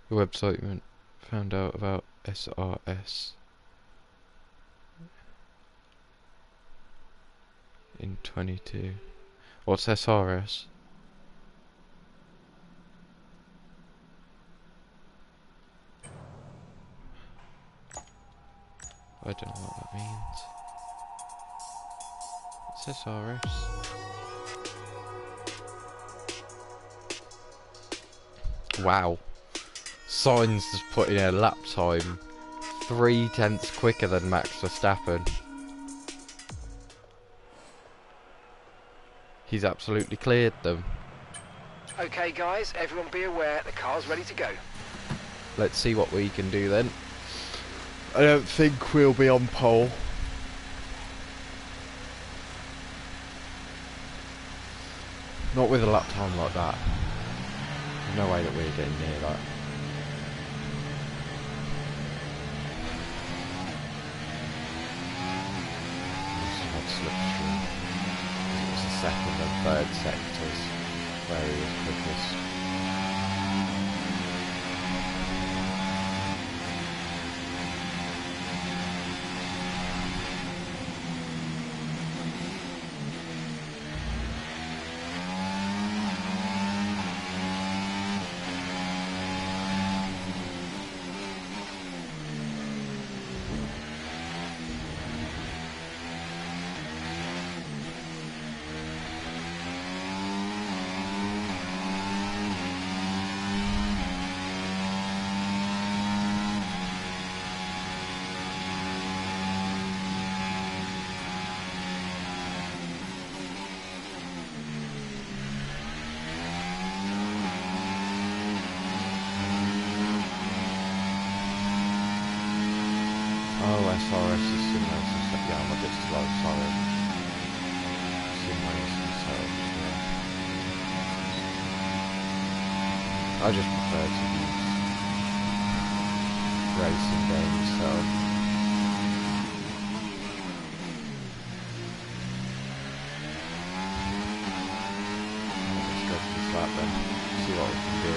The website found out about SRS in 22. What's SRS? I don't know what that means. It's SRS. Wow. Sainz has put in a lap time 3/10 quicker than Max Verstappen. He's absolutely cleared them. Okay guys, everyone be aware, the car's ready to go. Let's see what we can do then. I don't think we'll be on pole. Not with a lap time like that. There's no way that we're getting near that. Slipstream. It was the second and third sectors where he was quickest. SRS is simulation, so yeah, I'm a bit slow, sorry. Simulation, so yeah. I just prefer to use racing games, so let's go for this lap then, see what we can do.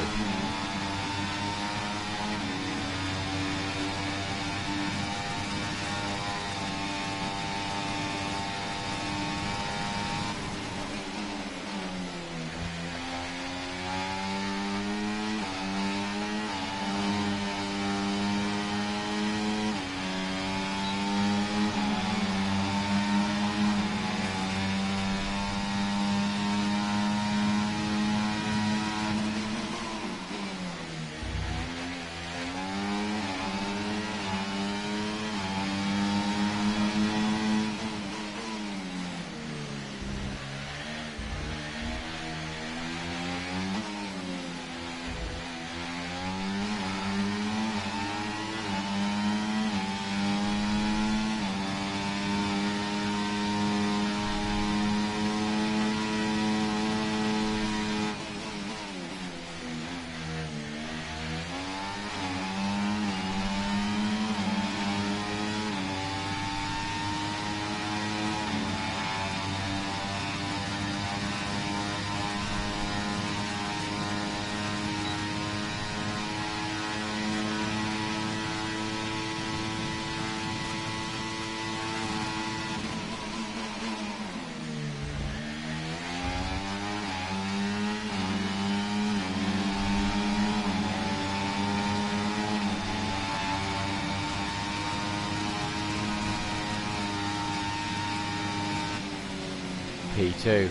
P2.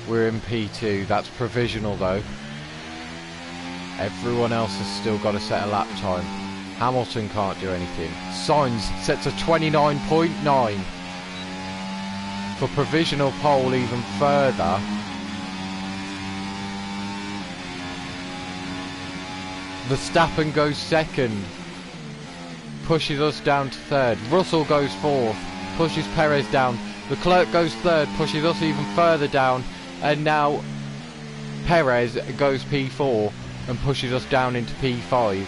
We're in P2. That's provisional though. Everyone else has still got to set a lap time. Hamilton can't do anything. Sainz sets a 29.9 for provisional pole even further. Verstappen goes second, pushes us down to third. Russell goes fourth, pushes Perez down. Leclerc goes third, pushes us even further down. And now Perez goes P4 and pushes us down into P5.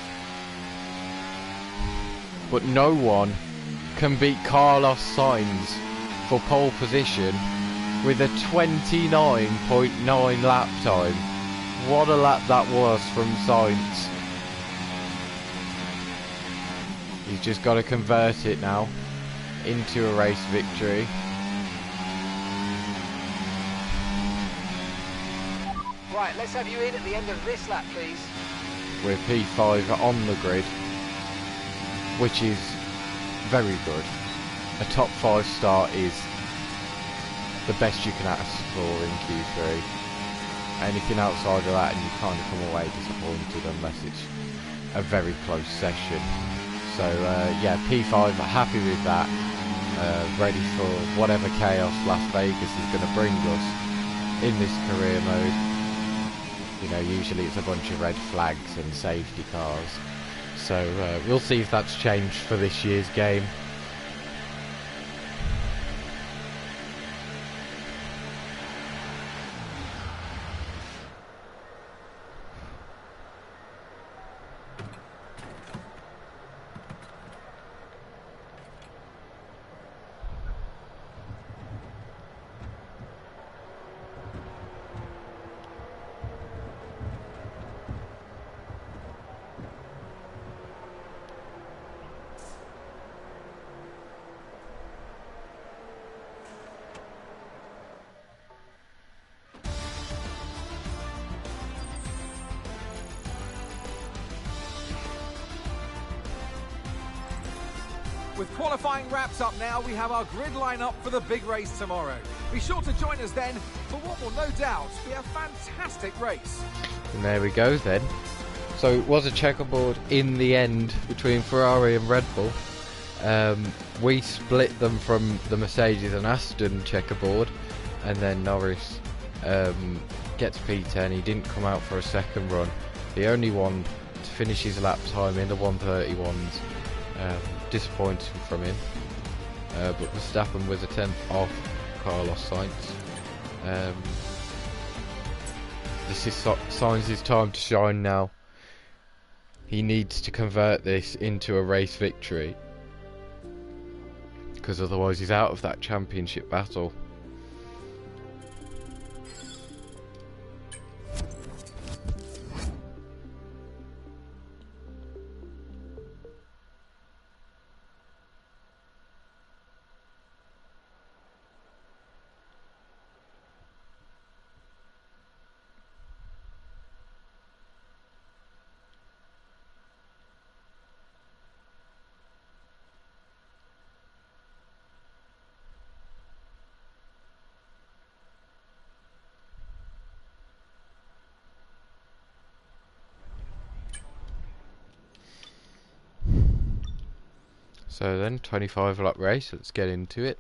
But no one can beat Carlos Sainz for pole position with a 29.9 lap time. What a lap that was from Sainz. He's just got to convert it now into a race victory. Right, let's have you in at the end of this lap, please. We're P5 on the grid, which is very good. A top 5 start is the best you can ask for in Q3. Anything outside of that and you kind of come away disappointed unless it's a very close session. So yeah, P5, happy with that. Ready for whatever chaos Las Vegas is going to bring us in this career mode. You know, usually it's a bunch of red flags and safety cars. So we'll see if that's changed for this year's game. With qualifying wraps up now, we have our grid lineup for the big race tomorrow. Be sure to join us then for what will no doubt be a fantastic race. And there we go then. So it was a checkerboard in the end between Ferrari and Red Bull. We split them from the Mercedes and Aston checkerboard, and then Norris gets P10. He didn't come out for a second run. The only one to finish his lap time in the 131s. Disappointing from him, but Verstappen was a 10th off Carlos Sainz. This is Sainz's time to shine now. He needs to convert this into a race victory, because otherwise he's out of that championship battle. So then, 25 lap race, let's get into it.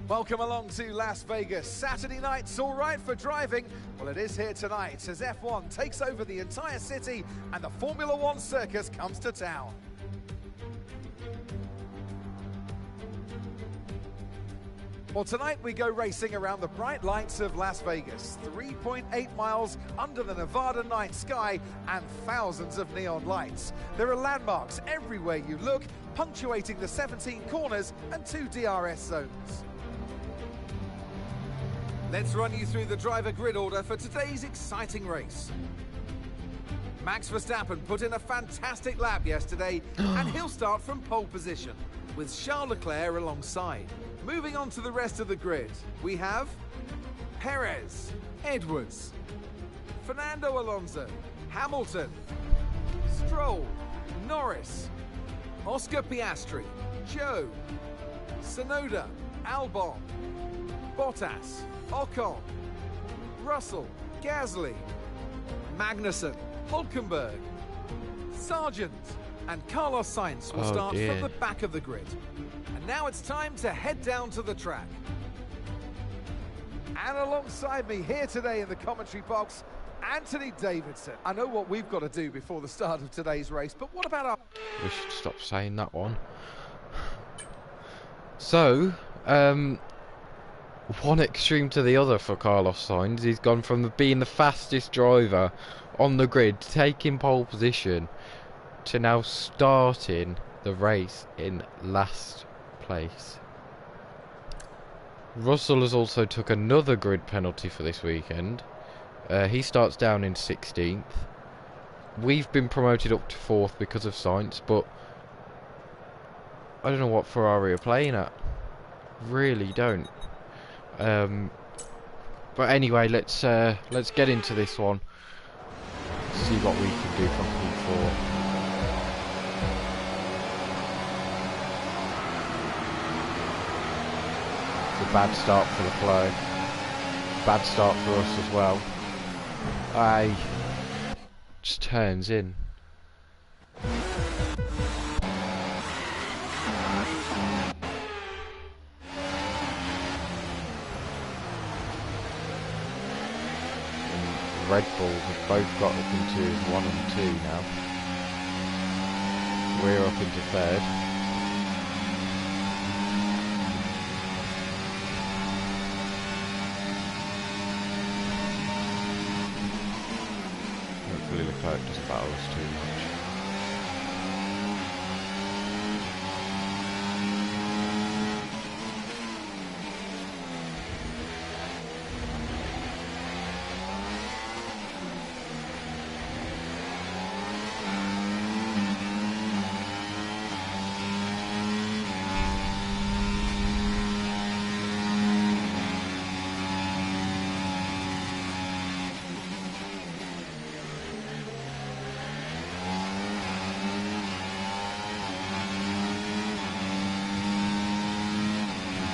Welcome along to Las Vegas. Saturday night's all right for driving. Well, it is here tonight as F1 takes over the entire city and the Formula One circus comes to town. Well, tonight we go racing around the bright lights of Las Vegas. 3.8 miles under the Nevada night sky and thousands of neon lights. There are landmarks everywhere you look, punctuating the 17 corners and 2 DRS zones. Let's run you through the driver grid order for today's exciting race. Max Verstappen put in a fantastic lap yesterday, and he'll start from pole position, with Charles Leclerc alongside. Moving on to the rest of the grid, we have Perez, Edwards, Fernando Alonso, Hamilton, Stroll, Norris, Oscar Piastri, Joe, Tsunoda, Albon, Bottas, Ocon, Russell, Gasly, Magnussen, Hulkenberg, Sargent, and Carlos Sainz will start from the back of the grid. And now it's time to head down to the track. And alongside me here today in the commentary box, Anthony Davidson. I know what we've got to do before the start of today's race, but what about our... We should stop saying that one. So, one extreme to the other for Carlos Sainz. He's gone from being the fastest driver on the grid, taking pole position, to now starting the race in last place. Russell has also took another grid penalty for this weekend. He starts down in 16th. We've been promoted up to 4th because of Sainz, but I don't know what Ferrari are playing at. Really don't. But anyway, let's get into this one. See what we can do from P4. It's a bad start for Leclerc. Bad start for us as well. Just turns in. Red Bull have both got up into 1 and 2 now. We're up into 3rd. Hopefully Leclerc doesn't battle us too much.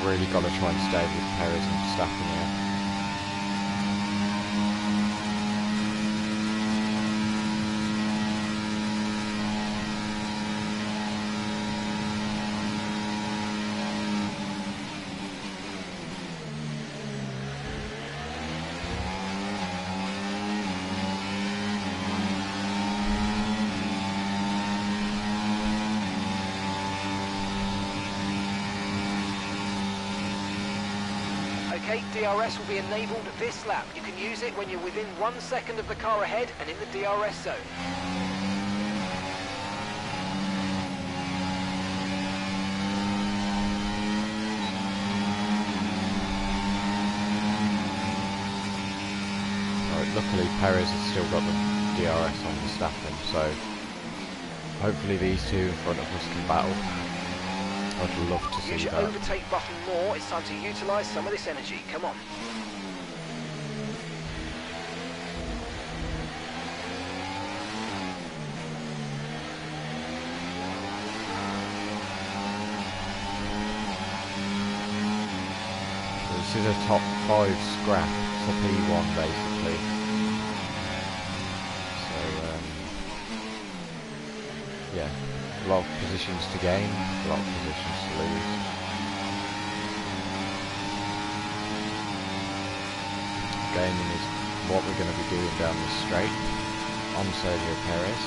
Really got to try and stay with Perez and Verstappen here. Okay, DRS will be enabled this lap. You can use it when you're within 1 second of the car ahead and in the DRS zone. Right, luckily Perez has still got the DRS on Verstappen, so hopefully these two in front of us can battle. I'd love to see Use your that. overtake button more. It's time to utilise some of this energy. Come on. This is a top 5 scrap for P1 basically. So yeah. A lot of positions to gain, a lot of positions to lose. Gaining is what we're going to be doing down this straight on Sergio Perez.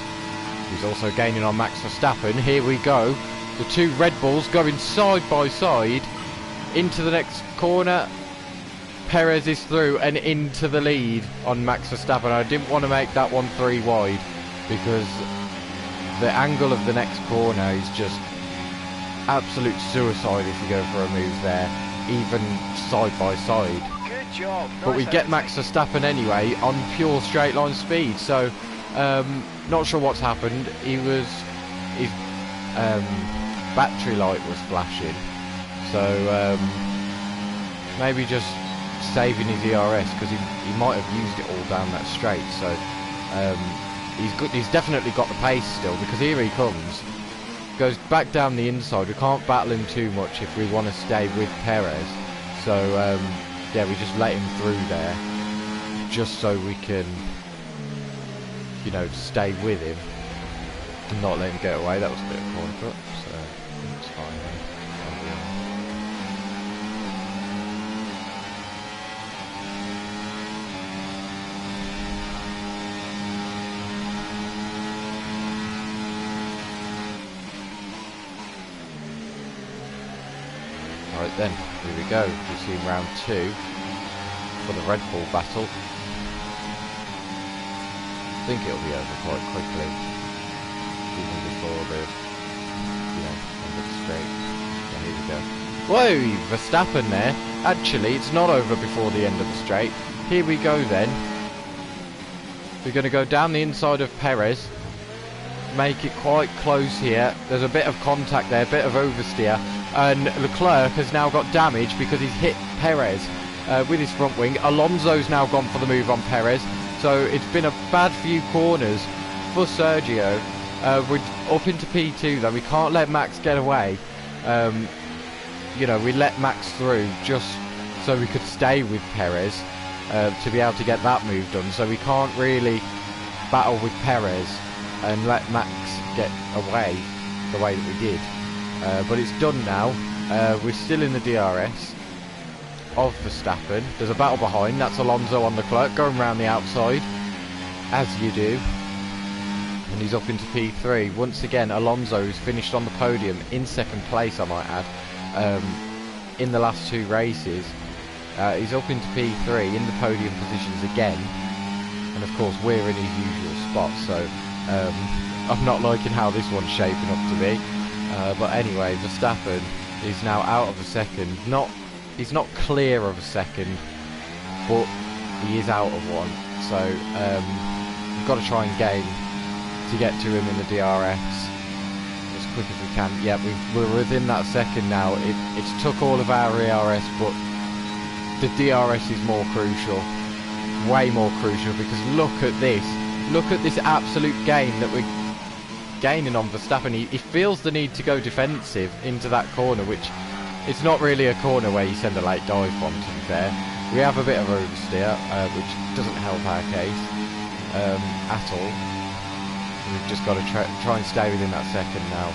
He's also gaining on Max Verstappen. Here we go. The two Red Bulls going side by side into the next corner. Perez is through and into the lead on Max Verstappen. I didn't want to make that one 3 wide because the angle of the next corner is just absolute suicide if you go for a move there, even side by side. Good job. But we Nice get Max Verstappen anyway on pure straight line speed, so Not sure what's happened. His battery light was flashing, so maybe just saving his ERS, because he might have used it all down that straight. So he's definitely got the pace still, because here he comes, goes back down the inside. We can't battle him too much if we want to stay with Perez. So yeah, we just let him through there, just so we can, you know, stay with him and not let him get away. That was a bit of corner cut, so it's fine. Right then, here we go. We've seen round 2 for the Red Bull battle. I think it'll be over quite quickly, even before the, you know, end of the straight. Yeah, here we go. Whoa, Verstappen there. Actually, it's not over before the end of the straight. Here we go then. We're going to go down the inside of Perez. Make it quite close here. There's a bit of contact there, a bit of oversteer. And Leclerc has now got damage because he's hit Perez with his front wing. Alonso's now gone for the move on Perez. So it's been a bad few corners for Sergio. We're up into P2 though. We can't let Max get away. You know, we let Max through just so we could stay with Perez to be able to get that move done. So we can't really battle with Perez and let Max get away the way that we did. But it's done now. We're still in the DRS of Verstappen. There's a battle behind. That's Alonso on Leclerc going around the outside, as you do. And he's up into P3. Once again, Alonso, who's finished on the podium in 2nd place, I might add, in the last 2 races. He's up into P3 in the podium positions again. And of course, we're in his usual spot. So I'm not liking how this one's shaping up to be. But anyway, Verstappen is now out of a second. He's not clear of a second, but he is out of one. So we've got to try and gain to get to him in the DRS as quick as we can. Yeah, we're within that second now. It's took all of our ERS, but the DRS is more crucial, way more crucial, because look at this. Look at this absolute gain that we're gaining on Verstappen. He feels the need to go defensive into that corner, which it's not really a corner where you send a late dive from, to be fair. We have a bit of oversteer, which doesn't help our case at all. We've just got to try and stay within that second now.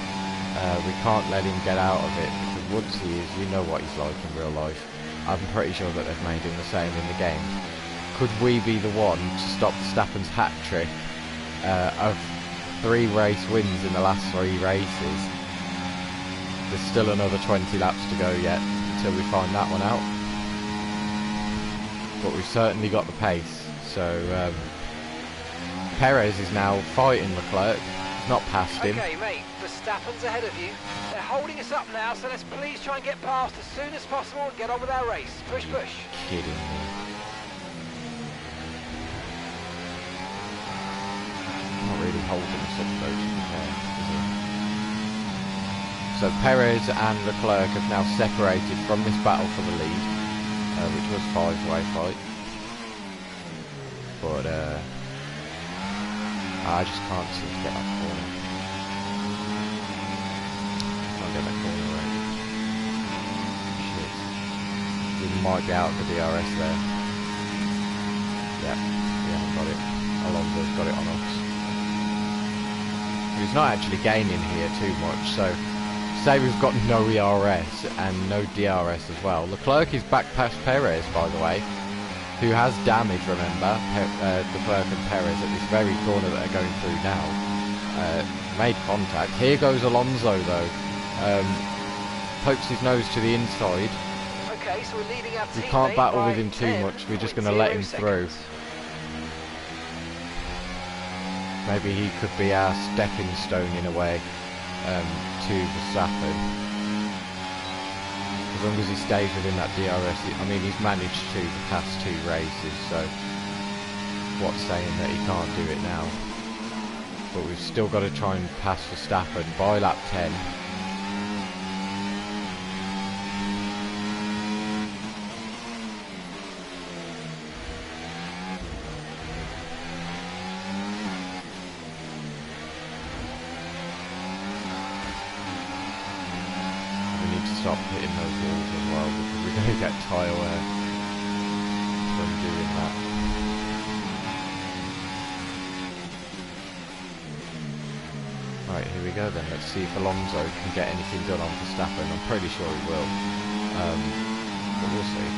We can't let him get out of it, because once he is, you know what he's like in real life. I'm pretty sure that they've made him the same in the game. Could we be the one to stop Verstappen's hat-trick of 3 race wins in the last 3 races? There's still another 20 laps to go yet until we find that one out. But we've certainly got the pace. So Perez is now fighting Leclerc. He's not past him. Okay, mate, Verstappen's ahead of you. They're holding us up now, so let's please try and get past as soon as possible and get on with our race. Push, push. Kidding me. Not really holding us up though, to be fair, is he? So Perez and Leclerc have now separated from this battle for the lead, which was 5-way fight. But I just can't seem to get that corner. Can't get that corner right. Shit. We might be out of the DRS there. Yeah, we haven't got it. Alonso's got it on us. He's not actually gaining here too much, so say we've got no ERS and no DRS as well. Leclerc is back past Perez, by the way, who has damage, remember, Leclerc and Perez at this very corner that they're going through now. Made contact. Here goes Alonso though. Pokes his nose to the inside. Okay, so we're leading our We teammate can't battle by with him too much, we're just going to let him 10.0 through. seconds. Maybe he could be our stepping stone in a way to Verstappen. As long as he stays within that DRS, I mean, he's managed to the past 2 races, so what's saying that he can't do it now? but we've still got to try and pass Verstappen by lap 10. Stop hitting those walls as well, because we're going to get tyre wear from doing that. Right, here we go then. Let's see if Alonso can get anything done on Verstappen. I'm pretty sure he will, but we'll see.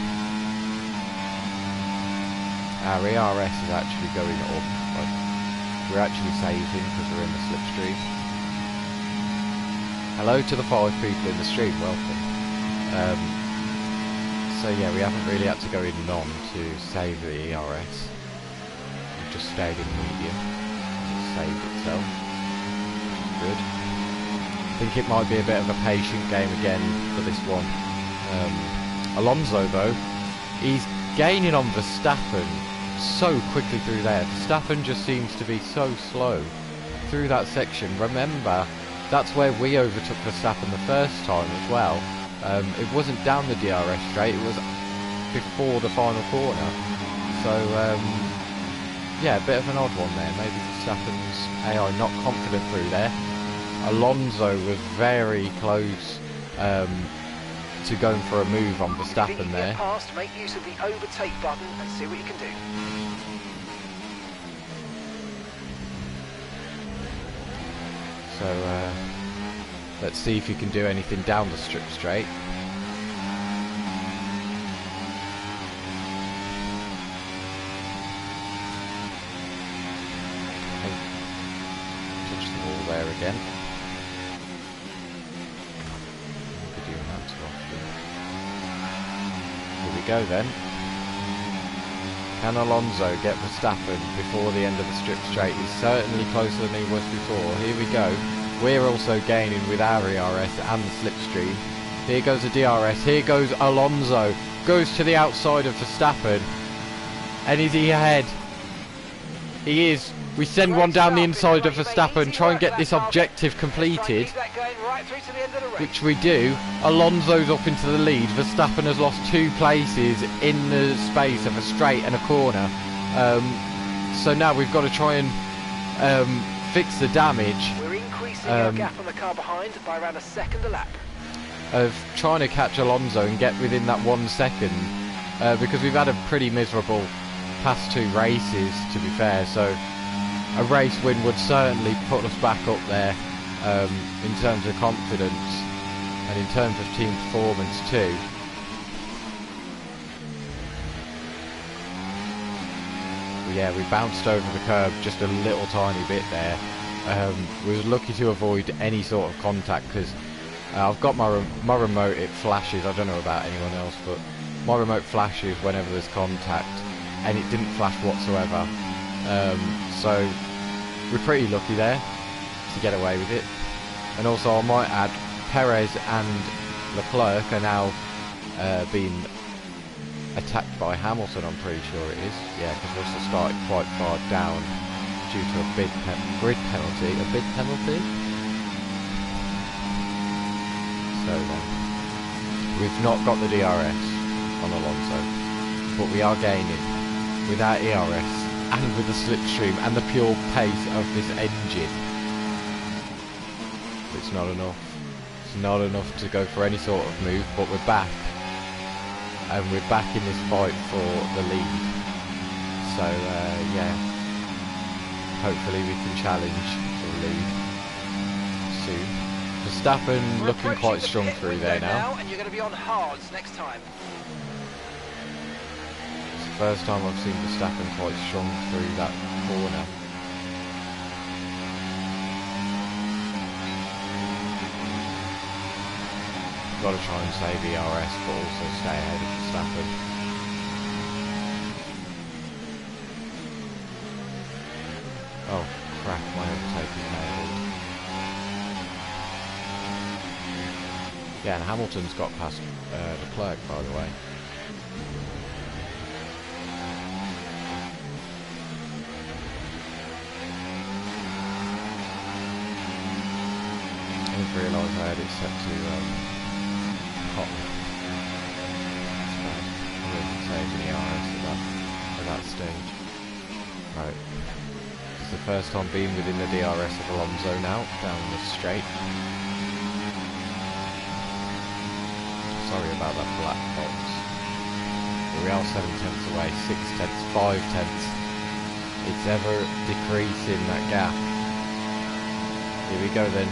Our ERS is actually going up. Like, we're actually saving because we're in the slipstream. Hello to the 5 people in the stream, welcome. So yeah, we haven't really had to go in non to save the ERS. We've just stayed in medium and it saved itself. Good. I think it might be a bit of a patient game again for this one. Alonso though, he's gaining on Verstappen so quickly through there. Verstappen just seems to be so slow through that section. Remember, that's where we overtook Verstappen the first time as well. It wasn't down the DRS straight, it was before the final corner. So, yeah, a bit of an odd one there. Maybe Verstappen's AI not confident through there. Alonso was very close to going for a move on Verstappen there. Past, make use of the overtake button and see what you can do. So let's see if you can do anything down the strip straight. Okay. Touch the wall there again. Won't be doing that too often. Here we go then. Can Alonso get Verstappen before the end of the strip straight? He's certainly closer than he was before. Here we go. We're also gaining with our ERS and the slipstream. Here goes the DRS. Here goes Alonso. Goes to the outside of Verstappen. And is he ahead? He is. We send one down the inside of Verstappen. Try and get this objective completed. Which we do. Alonso's up into the lead. Verstappen has lost 2 places in the space of a straight and a corner. So now we've got to try and fix the damage. We're increasing our gap on the car behind by around a second a lap. Of trying to catch Alonso and get within that 1 second. Because we've had a pretty miserable past 2 races, to be fair. So a race win would certainly put us back up there in terms of confidence and in terms of team performance too. But yeah, we bounced over the curb just a little tiny bit there. We were lucky to avoid any sort of contact because I've got my remote, it flashes. I don't know about anyone else, but my remote flashes whenever there's contact, and it didn't flash whatsoever. So we're pretty lucky there to get away with it. And also I might add, Perez and Leclerc are now being attacked by Hamilton, I'm pretty sure it is. Yeah, because Russell started quite far down due to a grid penalty. A bid penalty? So we've not got the DRS on Alonso, but we are gaining with our ERS and with the slipstream and the pure pace of this engine. But it's not enough. It's not enough to go for any sort of move, but we're back. And we're back in this fight for the lead. So yeah, hopefully we can challenge for the lead soon. Verstappen looking quite strong through there now. And you're going to be on hards next time. It's the first time I've seen Verstappen quite strong through that corner. Got to try and save ERS, but also stay ahead of Verstappen. Oh crap, my overtake is nailed. Yeah, and Hamilton's got past Leclerc, by the way. miles I had it set to hot. So I wasn't saving the RS at that stage. Right. It's the first time being within the DRS of Alonso now, down the straight. Sorry about that black box. But we are 7 tenths away, 6 tenths, 5 tenths. It's ever decreasing, that gap. Here we go then.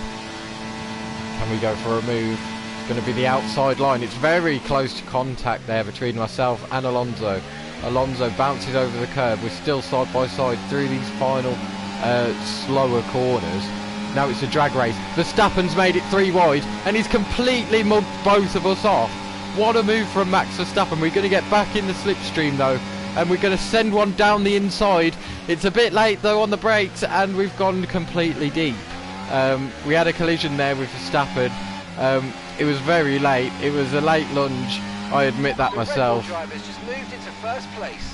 Can we go for a move? It's going to be the outside line. It's very close to contact there between myself and Alonso. Alonso bounces over the curb. We're still side by side through these final slower corners. Now it's a drag race. Verstappen's made it 3 wide and he's completely mugged both of us off. What a move from Max Verstappen. We're going to get back in the slipstream though, and we're going to send one down the inside. It's a bit late though on the brakes and we've gone completely deep. We had a collision there with Verstappen. It was very late. It was a late lunge. I admit that myself. Drivers just moved into first place.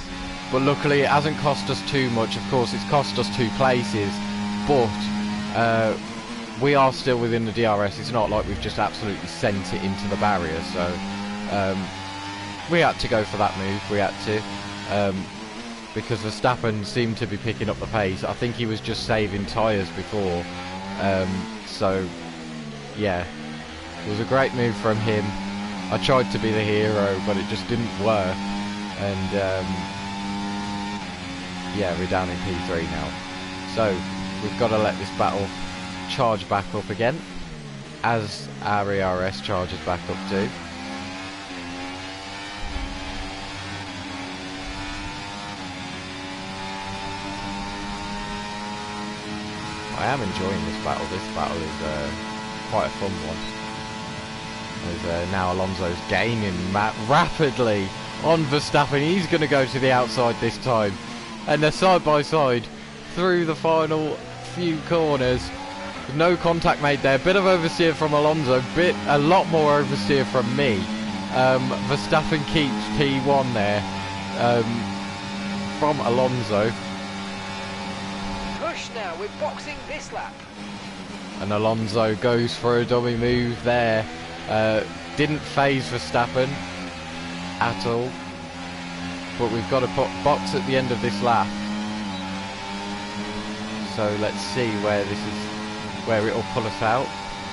But luckily it hasn't cost us too much. Of course it's cost us 2 places, but we are still within the DRS. It's not like we've just absolutely sent it into the barrier, so we had to go for that move. We had to, because Verstappen seemed to be picking up the pace. I think he was just saving tyres before, so yeah, it was a great move from him. I tried to be the hero, but it just didn't work, and yeah, we're down in P3 now. So we've got to let this battle charge back up again, as our ERS charges back up too. I am enjoying this battle. This battle is quite a fun one. As now Alonso's gaining rapidly on Verstappen. He's going to go to the outside this time. And they're side by side through the final few corners. No contact made there. Bit of oversteer from Alonso. A lot more oversteer from me. Verstappen keeps P1 there from Alonso. Push now, we're boxing this lap. And Alonso goes for a dummy move there. Didn't phase Verstappen at all. But we've got to put box at the end of this lap. So let's see where this is, where it'll pull us out.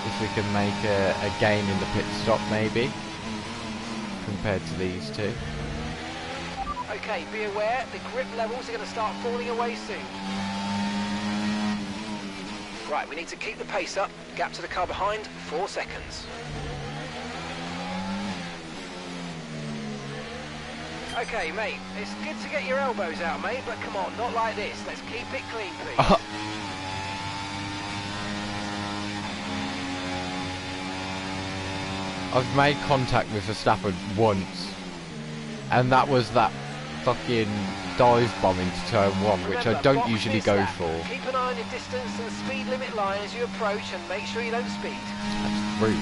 If we can make a gain in the pit stop maybe, compared to these two. Okay, be aware, the grip levels are going to start falling away soon. Right, we need to keep the pace up. Gap to the car behind, 4 seconds. Okay, mate, it's good to get your elbows out, mate, but come on, not like this. Let's keep it clean, please. I've made contact with Verstappen once, and that was that fucking dive bomb into turn 1, which I don't usually go for. Keep an eye on your distance and the speed limit line as you approach, and make sure you don't speed. That's rude.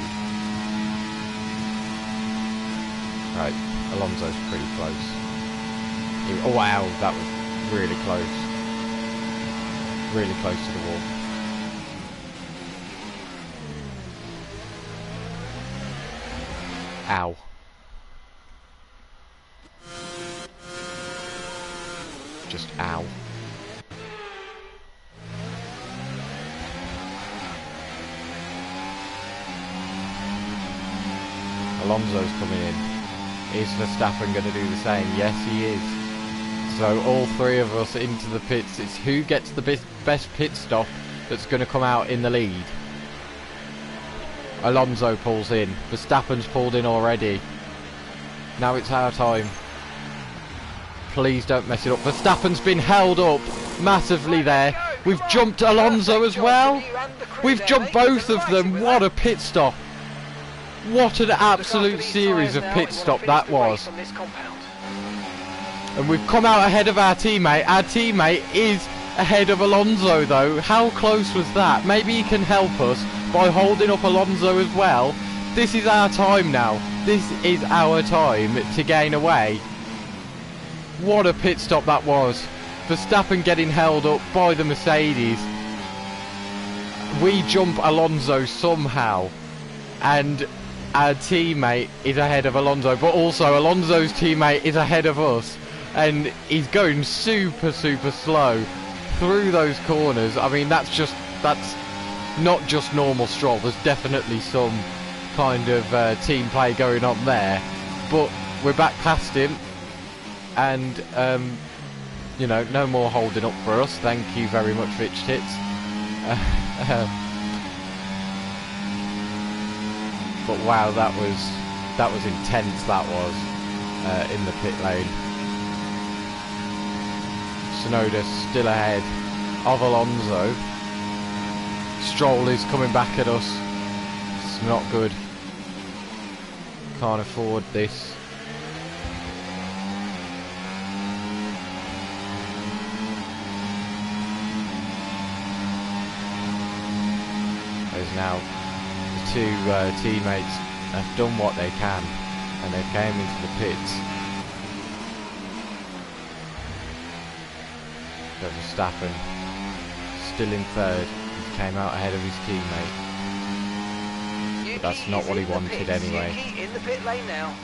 Right, Alonso's pretty close. Oh wow, that was really close. Really close to the wall. Ow. Just ow. Alonso's coming in. Is Verstappen going to do the same? Yes, he is. So all 3 of us into the pits. It's who gets the best pit stop that's going to come out in the lead. Alonso pulls in. Verstappen's pulled in already. Now it's our time. Please don't mess it up. Verstappen's been held up massively there. We've jumped Alonso as well. We've jumped both of them. What a pit stop. What an absolute series of pit stop that was. And we've come out ahead of our teammate. Our teammate is ahead of Alonso though. How close was that? Maybe he can help us by holding up Alonso as well. This is our time now. This is our time to gain away. What a pit stop that was. Verstappen getting held up by the Mercedes. We jump Alonso somehow. and our teammate is ahead of Alonso, but also Alonso's teammate is ahead of us, and he's going super slow through those corners. I mean, that's not just normal Stroll. There's definitely some kind of team play going on there, but we're back past him, and you know, no more holding up for us. Thank you very much, Rich Tits. But wow, that was intense. That was in the pit lane. Tsunoda still ahead of Alonso. Stroll is coming back at us. It's not good. Can't afford this. There's now the two teammates have done what they can, and they came into the pits. So Verstappen still in third. He came out ahead of his teammate. But that's not what he wanted anyway. In the pit lane now.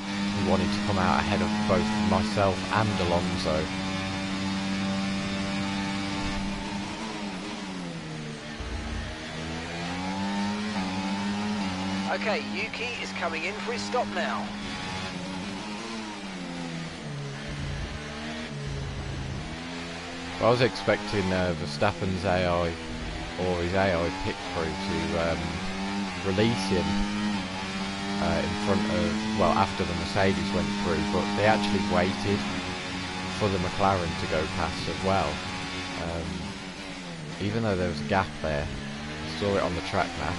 He wanted to come out ahead of both myself and Alonso. Okay, Yuki is coming in for his stop now. I was expecting Verstappen's AI or his AI pit crew to release him in front of, well, after the Mercedes went through, but they actually waited for the McLaren to go past as well. Even though there was a gap there, I saw it on the track map.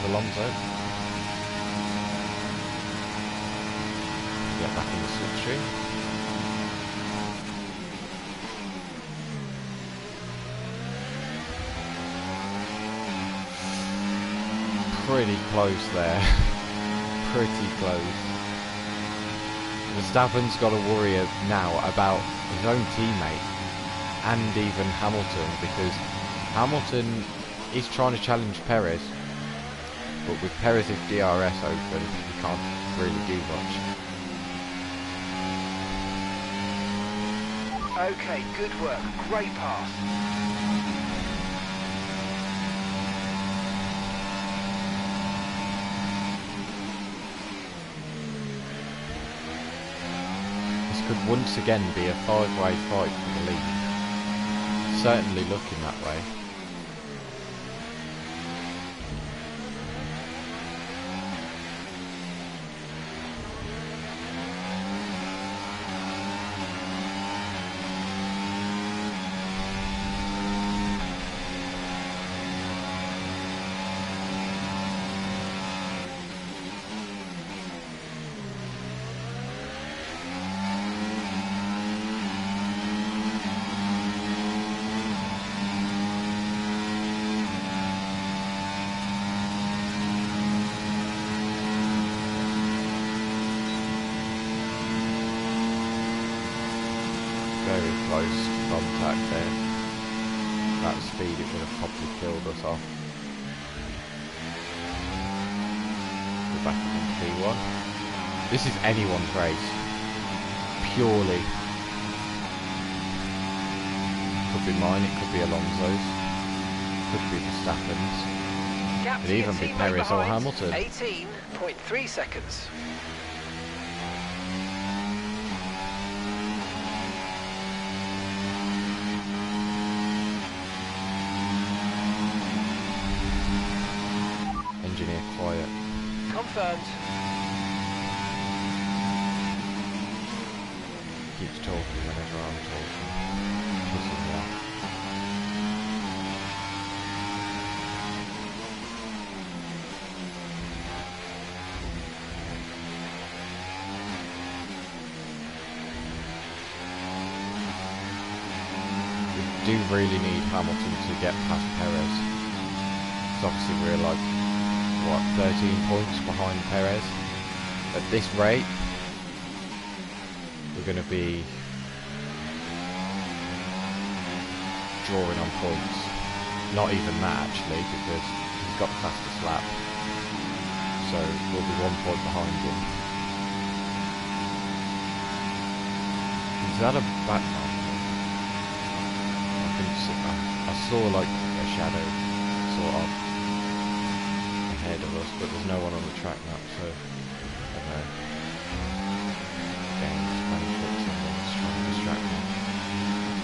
Alonso. Get back in the slipstream. Pretty close there. Pretty close. Verstappen's got to worry now about his own teammate and even Hamilton, because Hamilton is trying to challenge Perez. But with Perez's DRS open, you can't really do much. Okay, good work. Great pass. This could once again be a five-way fight for the lead. Certainly looking that way. Very close contact there. That speed, it would have probably killed us off. We're back in P1. This is anyone's race. Purely. Could be mine, it could be Alonso's. Could be Verstappen's. Could even be Perez or Hamilton. 18.3 seconds. Engineer quiet. Confirmed. Keeps talking whenever I'm talking. Pisses me off. We do really need Hamilton to get past Perez. Because obviously we're like, what, 13 points behind Perez at this rate, we're going to be drawing on points. Not even that actually, because he's got the fastest lap. So we'll be 1 point behind him. Is that a back marker? I couldn't see. I saw like a shadow sort of ahead of us, but there's no one on the track map, so I don't know. Again, Spanish foot, someone's trying to distract me.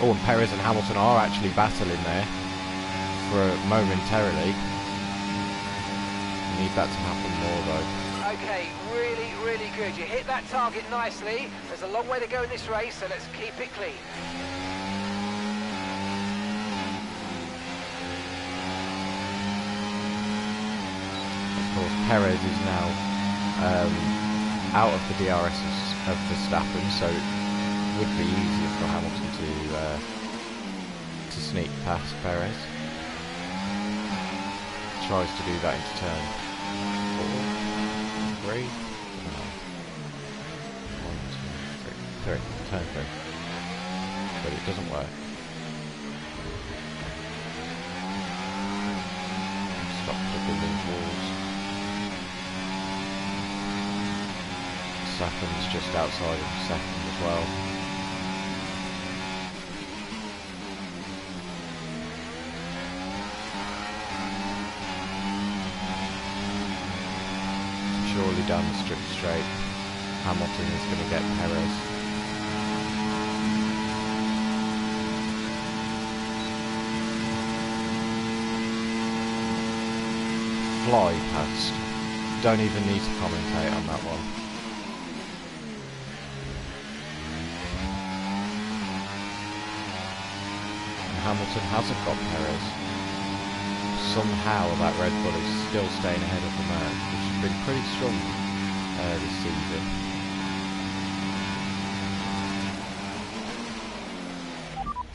Oh, and Perez and Hamilton are actually battling there for momentarily. We need that to happen more though. Okay, really, really good. You hit that target nicely. There's a long way to go in this race, so let's keep it clean. Of course, Perez is now out of the DRS of Verstappen, so it would be easier for Hamilton to sneak past Perez. Tries to do that into turn 4, 3, 1, 2, 3, turn 3, but it doesn't work. Stop clipping these walls. Verstappen's just outside of second as well. Surely down the straight, Hamilton is going to get Perez. Fly past. Don't even need to commentate on that one. And Hamilton hasn't got Perez. Somehow that Red Bull is still staying ahead of the Merc, which has been pretty strong this season.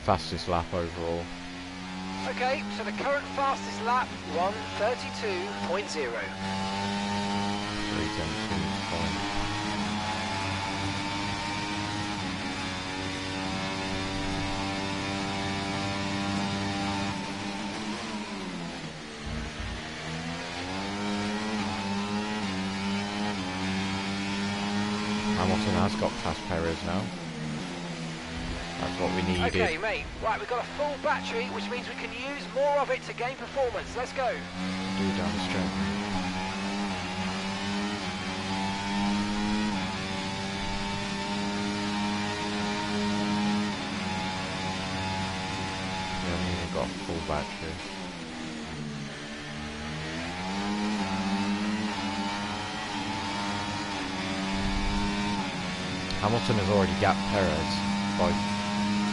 Fastest lap overall. Okay, so the current fastest lap, 1:32.0. 3 tenths fine. Hamilton has got past Perez now. That's what we needed. Okay, mate. Right, we've got a full battery, which means we can use more of it to gain performance. Let's go. Do down the straight. We haven't even got a full battery. Hamilton has already gapped Perez by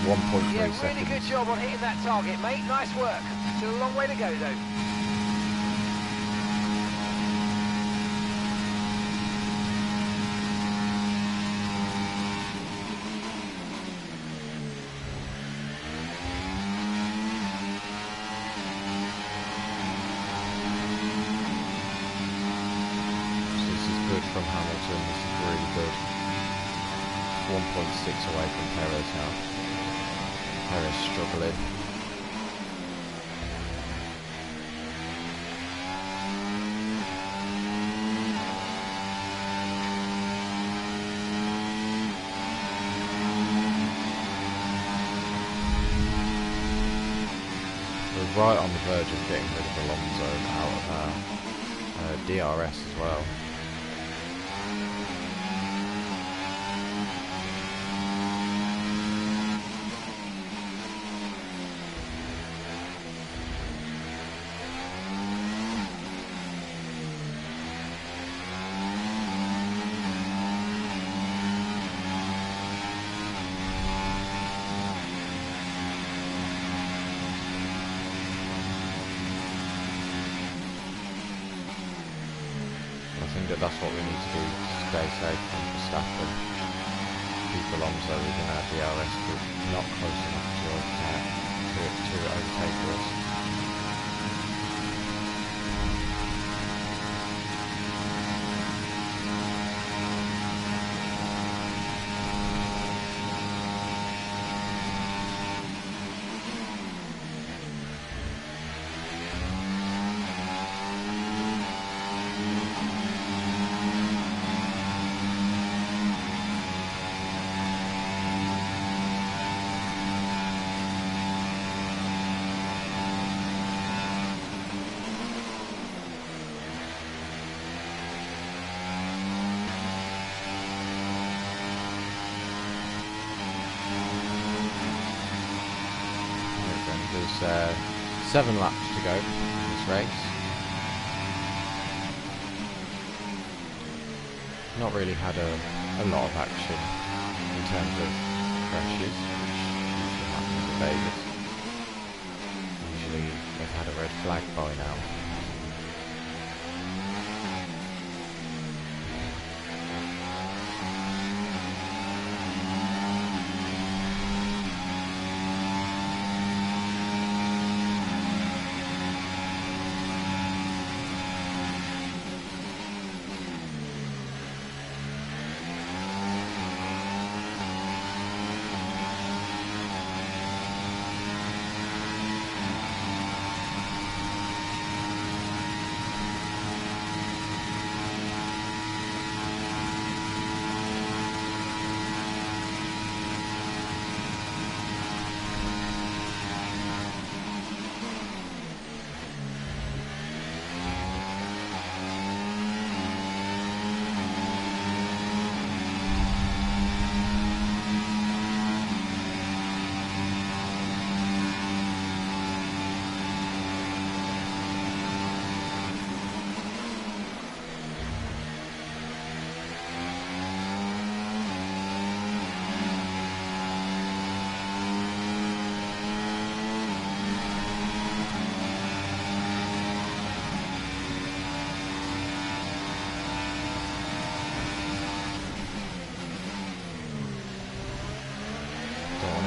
1.3 Yeah, seconds. really good job on hitting that target, mate. Nice work. Still a long way to go, though. So this is good from Hamilton. This is really good. 1.6 away from Perez now. Perez struggling. We're right on the verge of getting rid of Alonso out of our DRS as well. I think that's what we need to do to stay safe from Verstappen. Keep Alonso within our DRS group, not close enough to overtake us. There's 7 laps to go in this race. Not really had a lot of action in terms of crashes, which usually happens in Vegas. Usually they've had a red flag by now.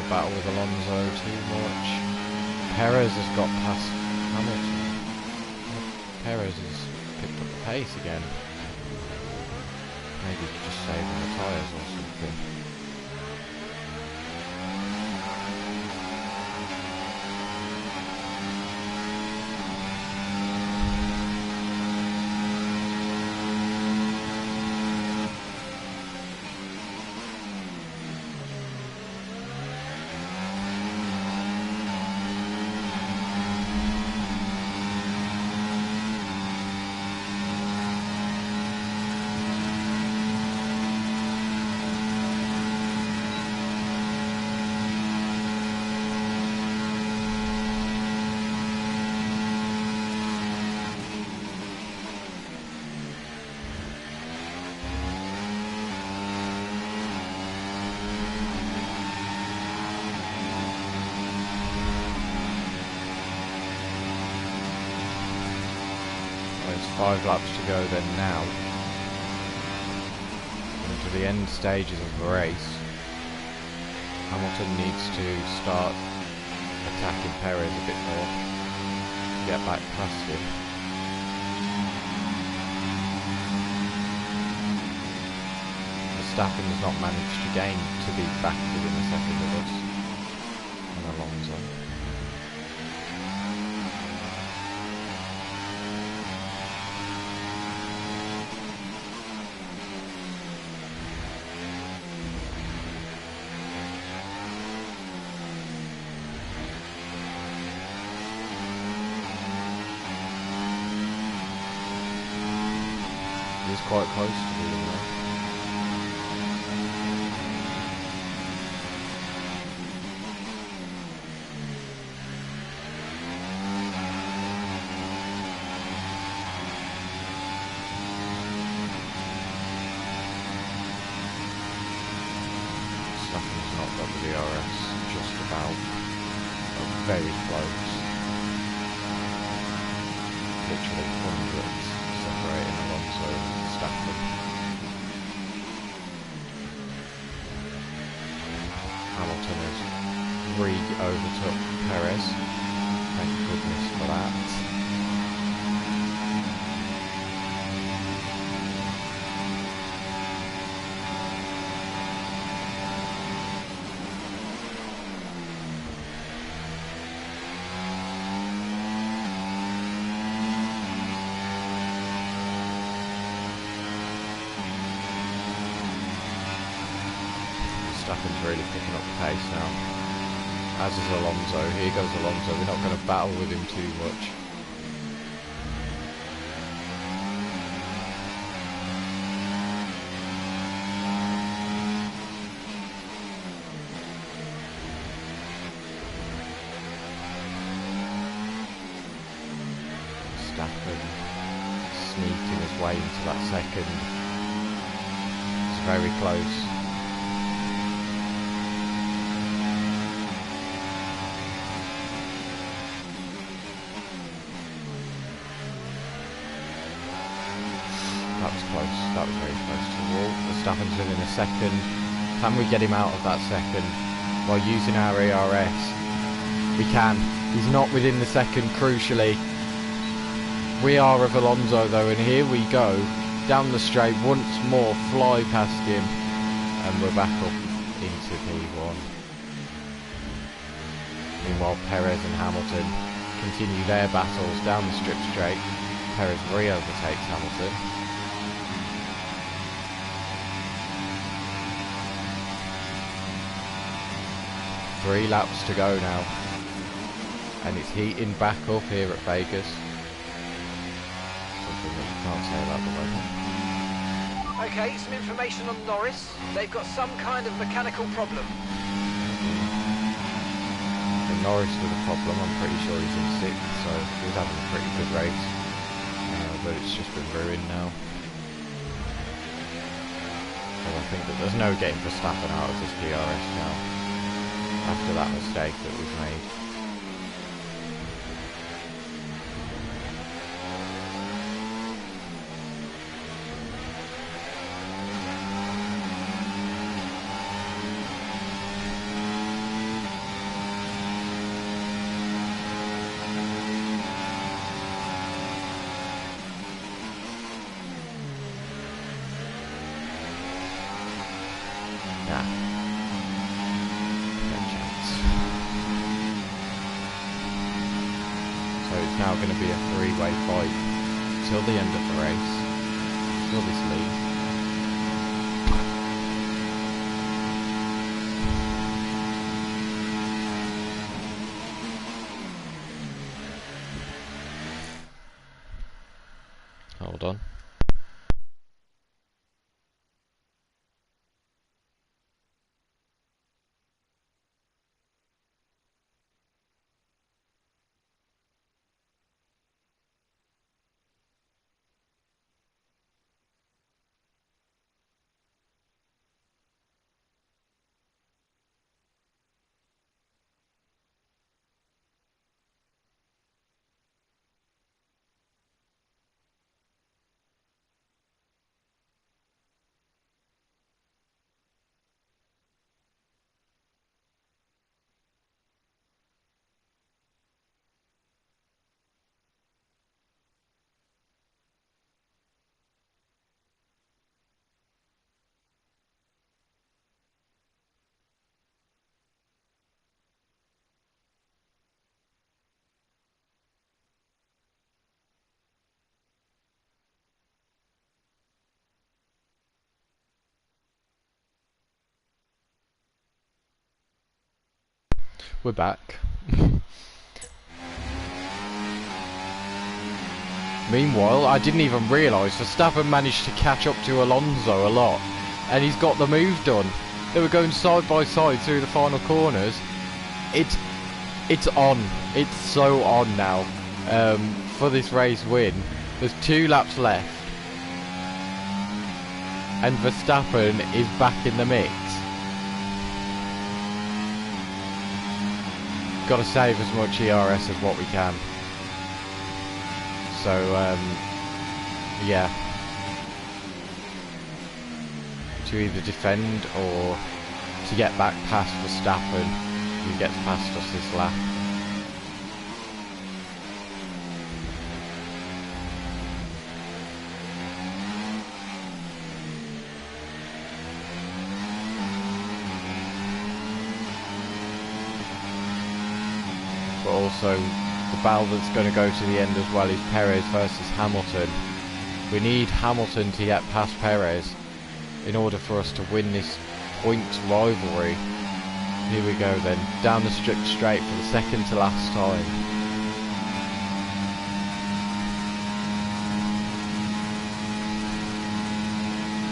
Battle with Alonso too much. Perez has got past Hamilton. Perez has picked up the pace again. Maybe just saving the tyres or something. There's 5 laps to go then now. Into the end stages of the race. Hamilton needs to start attacking Perez a bit more. Get back past him. Verstappen has not managed to gain to be back within a second of us. And Alonso. He's quite close to being there. Verstappen's not got the DRS just about, but very close. Literally hundreds separating Alonso and Verstappen. Hamilton has re-overtook Perez. Thank goodness for that. Verstappen's really picking up the pace now, as is Alonso. Here goes Alonso. We're not going to battle with him too much. Verstappen sneaking his way into that second. It's very close. That was close. That was very close to the wall. Verstappen's within a second. Can we get him out of that second while using our ERS? We can. He's not within the second, crucially. We are of Alonso though, and here we go. Down the straight once more, fly past him. And we're back up into P1. Meanwhile, Perez and Hamilton continue their battles down the strip straight. Perez re-overtakes Hamilton. Three laps to go now, and it's heating back up here at Vegas. Something that you can't say about the weather. Okay, some information on Norris. They've got some kind of mechanical problem. And Norris with a problem, I'm pretty sure he's in sixth, so he's having a pretty good race. But it's just been ruined now. So I think that there's no getting Verstappen out of this DRS now, after that mistake that we've made. Now going to be a three-way fight till the end of the race, till this lead. Hold on. We're back. Meanwhile, I didn't even realise Verstappen managed to catch up to Alonso a lot, and he's got the move done. They were going side by side through the final corners. It's on. It's so on now for this race win. There's 2 laps left, and Verstappen is back in the mix. Got to save as much ERS as what we can. So yeah, to either defend or to get back past Verstappen, who gets past us this lap. But also the battle that's going to go to the end as well is Perez versus Hamilton. We need Hamilton to get past Perez in order for us to win this points rivalry. Here we go then, down the strip straight for the second to last time.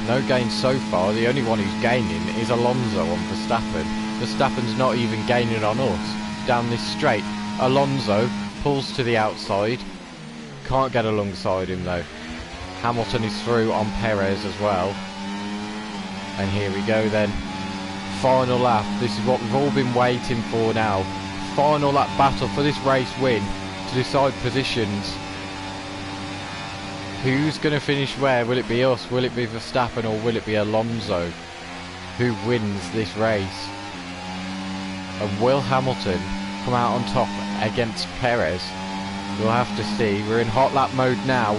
No gain so far. The only one who's gaining is Alonso on Verstappen. Verstappen's not even gaining on us. Down this straight, Alonso pulls to the outside, Can't get alongside him though. Hamilton is through on Perez as well. And here we go then. Final lap. This is what we've all been waiting for now. Final lap battle for this race win to decide positions. Who's going to finish where? Will it be us? Will it be Verstappen? Or will it be Alonso who wins this race? And will Hamilton come out on top against Perez? We'll have to see. We're in hot lap mode now.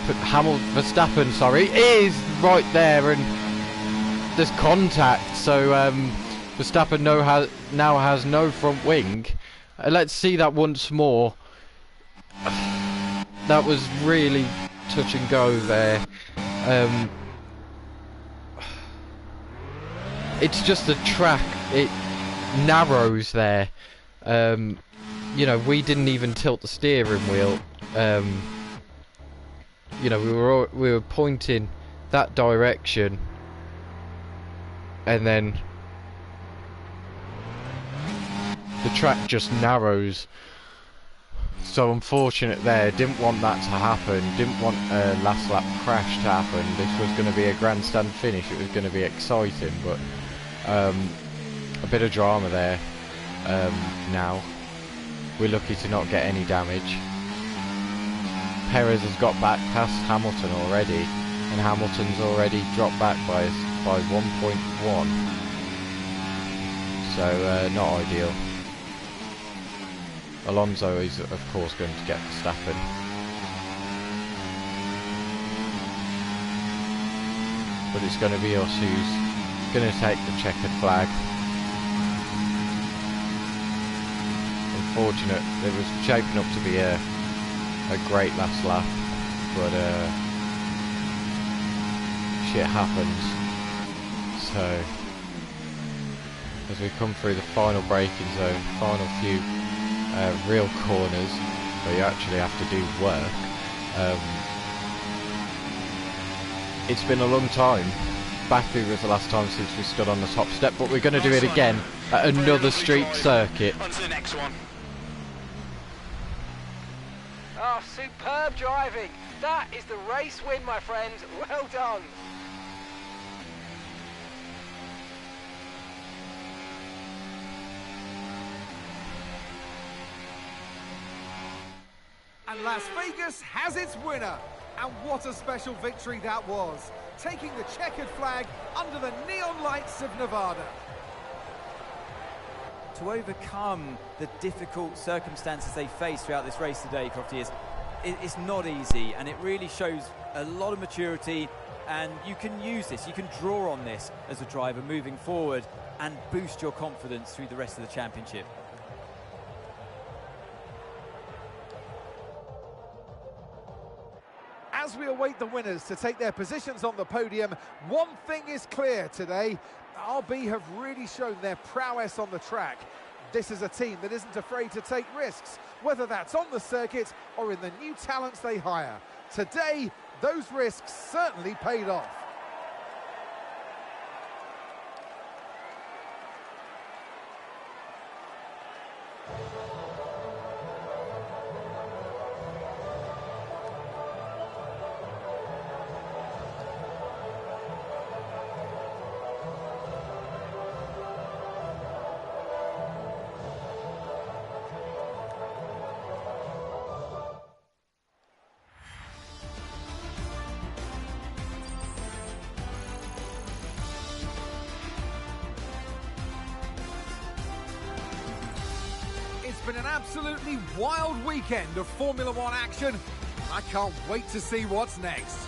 Verstappen, sorry, is right there, and there's contact. So Verstappen now has no front wing. Let's see that once more. That was really touch and go there. It's just the track. It narrows there. You know, we didn't even tilt the steering wheel. You know, we were pointing that direction, and then the track just narrows. So unfortunate there. Didn't want that to happen. Didn't want a last lap crash to happen. This was going to be a grandstand finish. It was going to be exciting, but a bit of drama there. Now we're lucky to not get any damage. Perez has got back past Hamilton already, and Hamilton's already dropped back by 1.1. So not ideal. Alonso is of course going to get Verstappen. But it's going to be us who's going to take the checkered flag. Unfortunate, it was shaping up to be a great last lap, but shit happens. So as we come through the final braking zone, final few real corners where you actually have to do work, it's been a long time. Baku was the last time since we stood on the top step, but we're going to do it again at another street circuit. On to the next one. Oh, superb driving. That is the race win, my friends. Well done. And Las Vegas has its winner. And what a special victory that was. Taking the checkered flag under the neon lights of Nevada. To overcome the difficult circumstances they face throughout this race today, Crofty, it's not easy, and it really shows a lot of maturity, and you can use this, you can draw on this as a driver moving forward and boost your confidence through the rest of the championship. As we await the winners to take their positions on the podium, one thing is clear today. RB have really shown their prowess on the track. This is a team that isn't afraid to take risks, whether that's on the circuit or in the new talents they hire. Today, those risks certainly paid off. It's been an absolutely wild weekend of Formula One action. I can't wait to see what's next.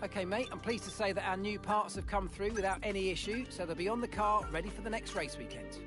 OK, mate, I'm pleased to say that our new parts have come through without any issue, so they'll be on the car ready for the next race weekend.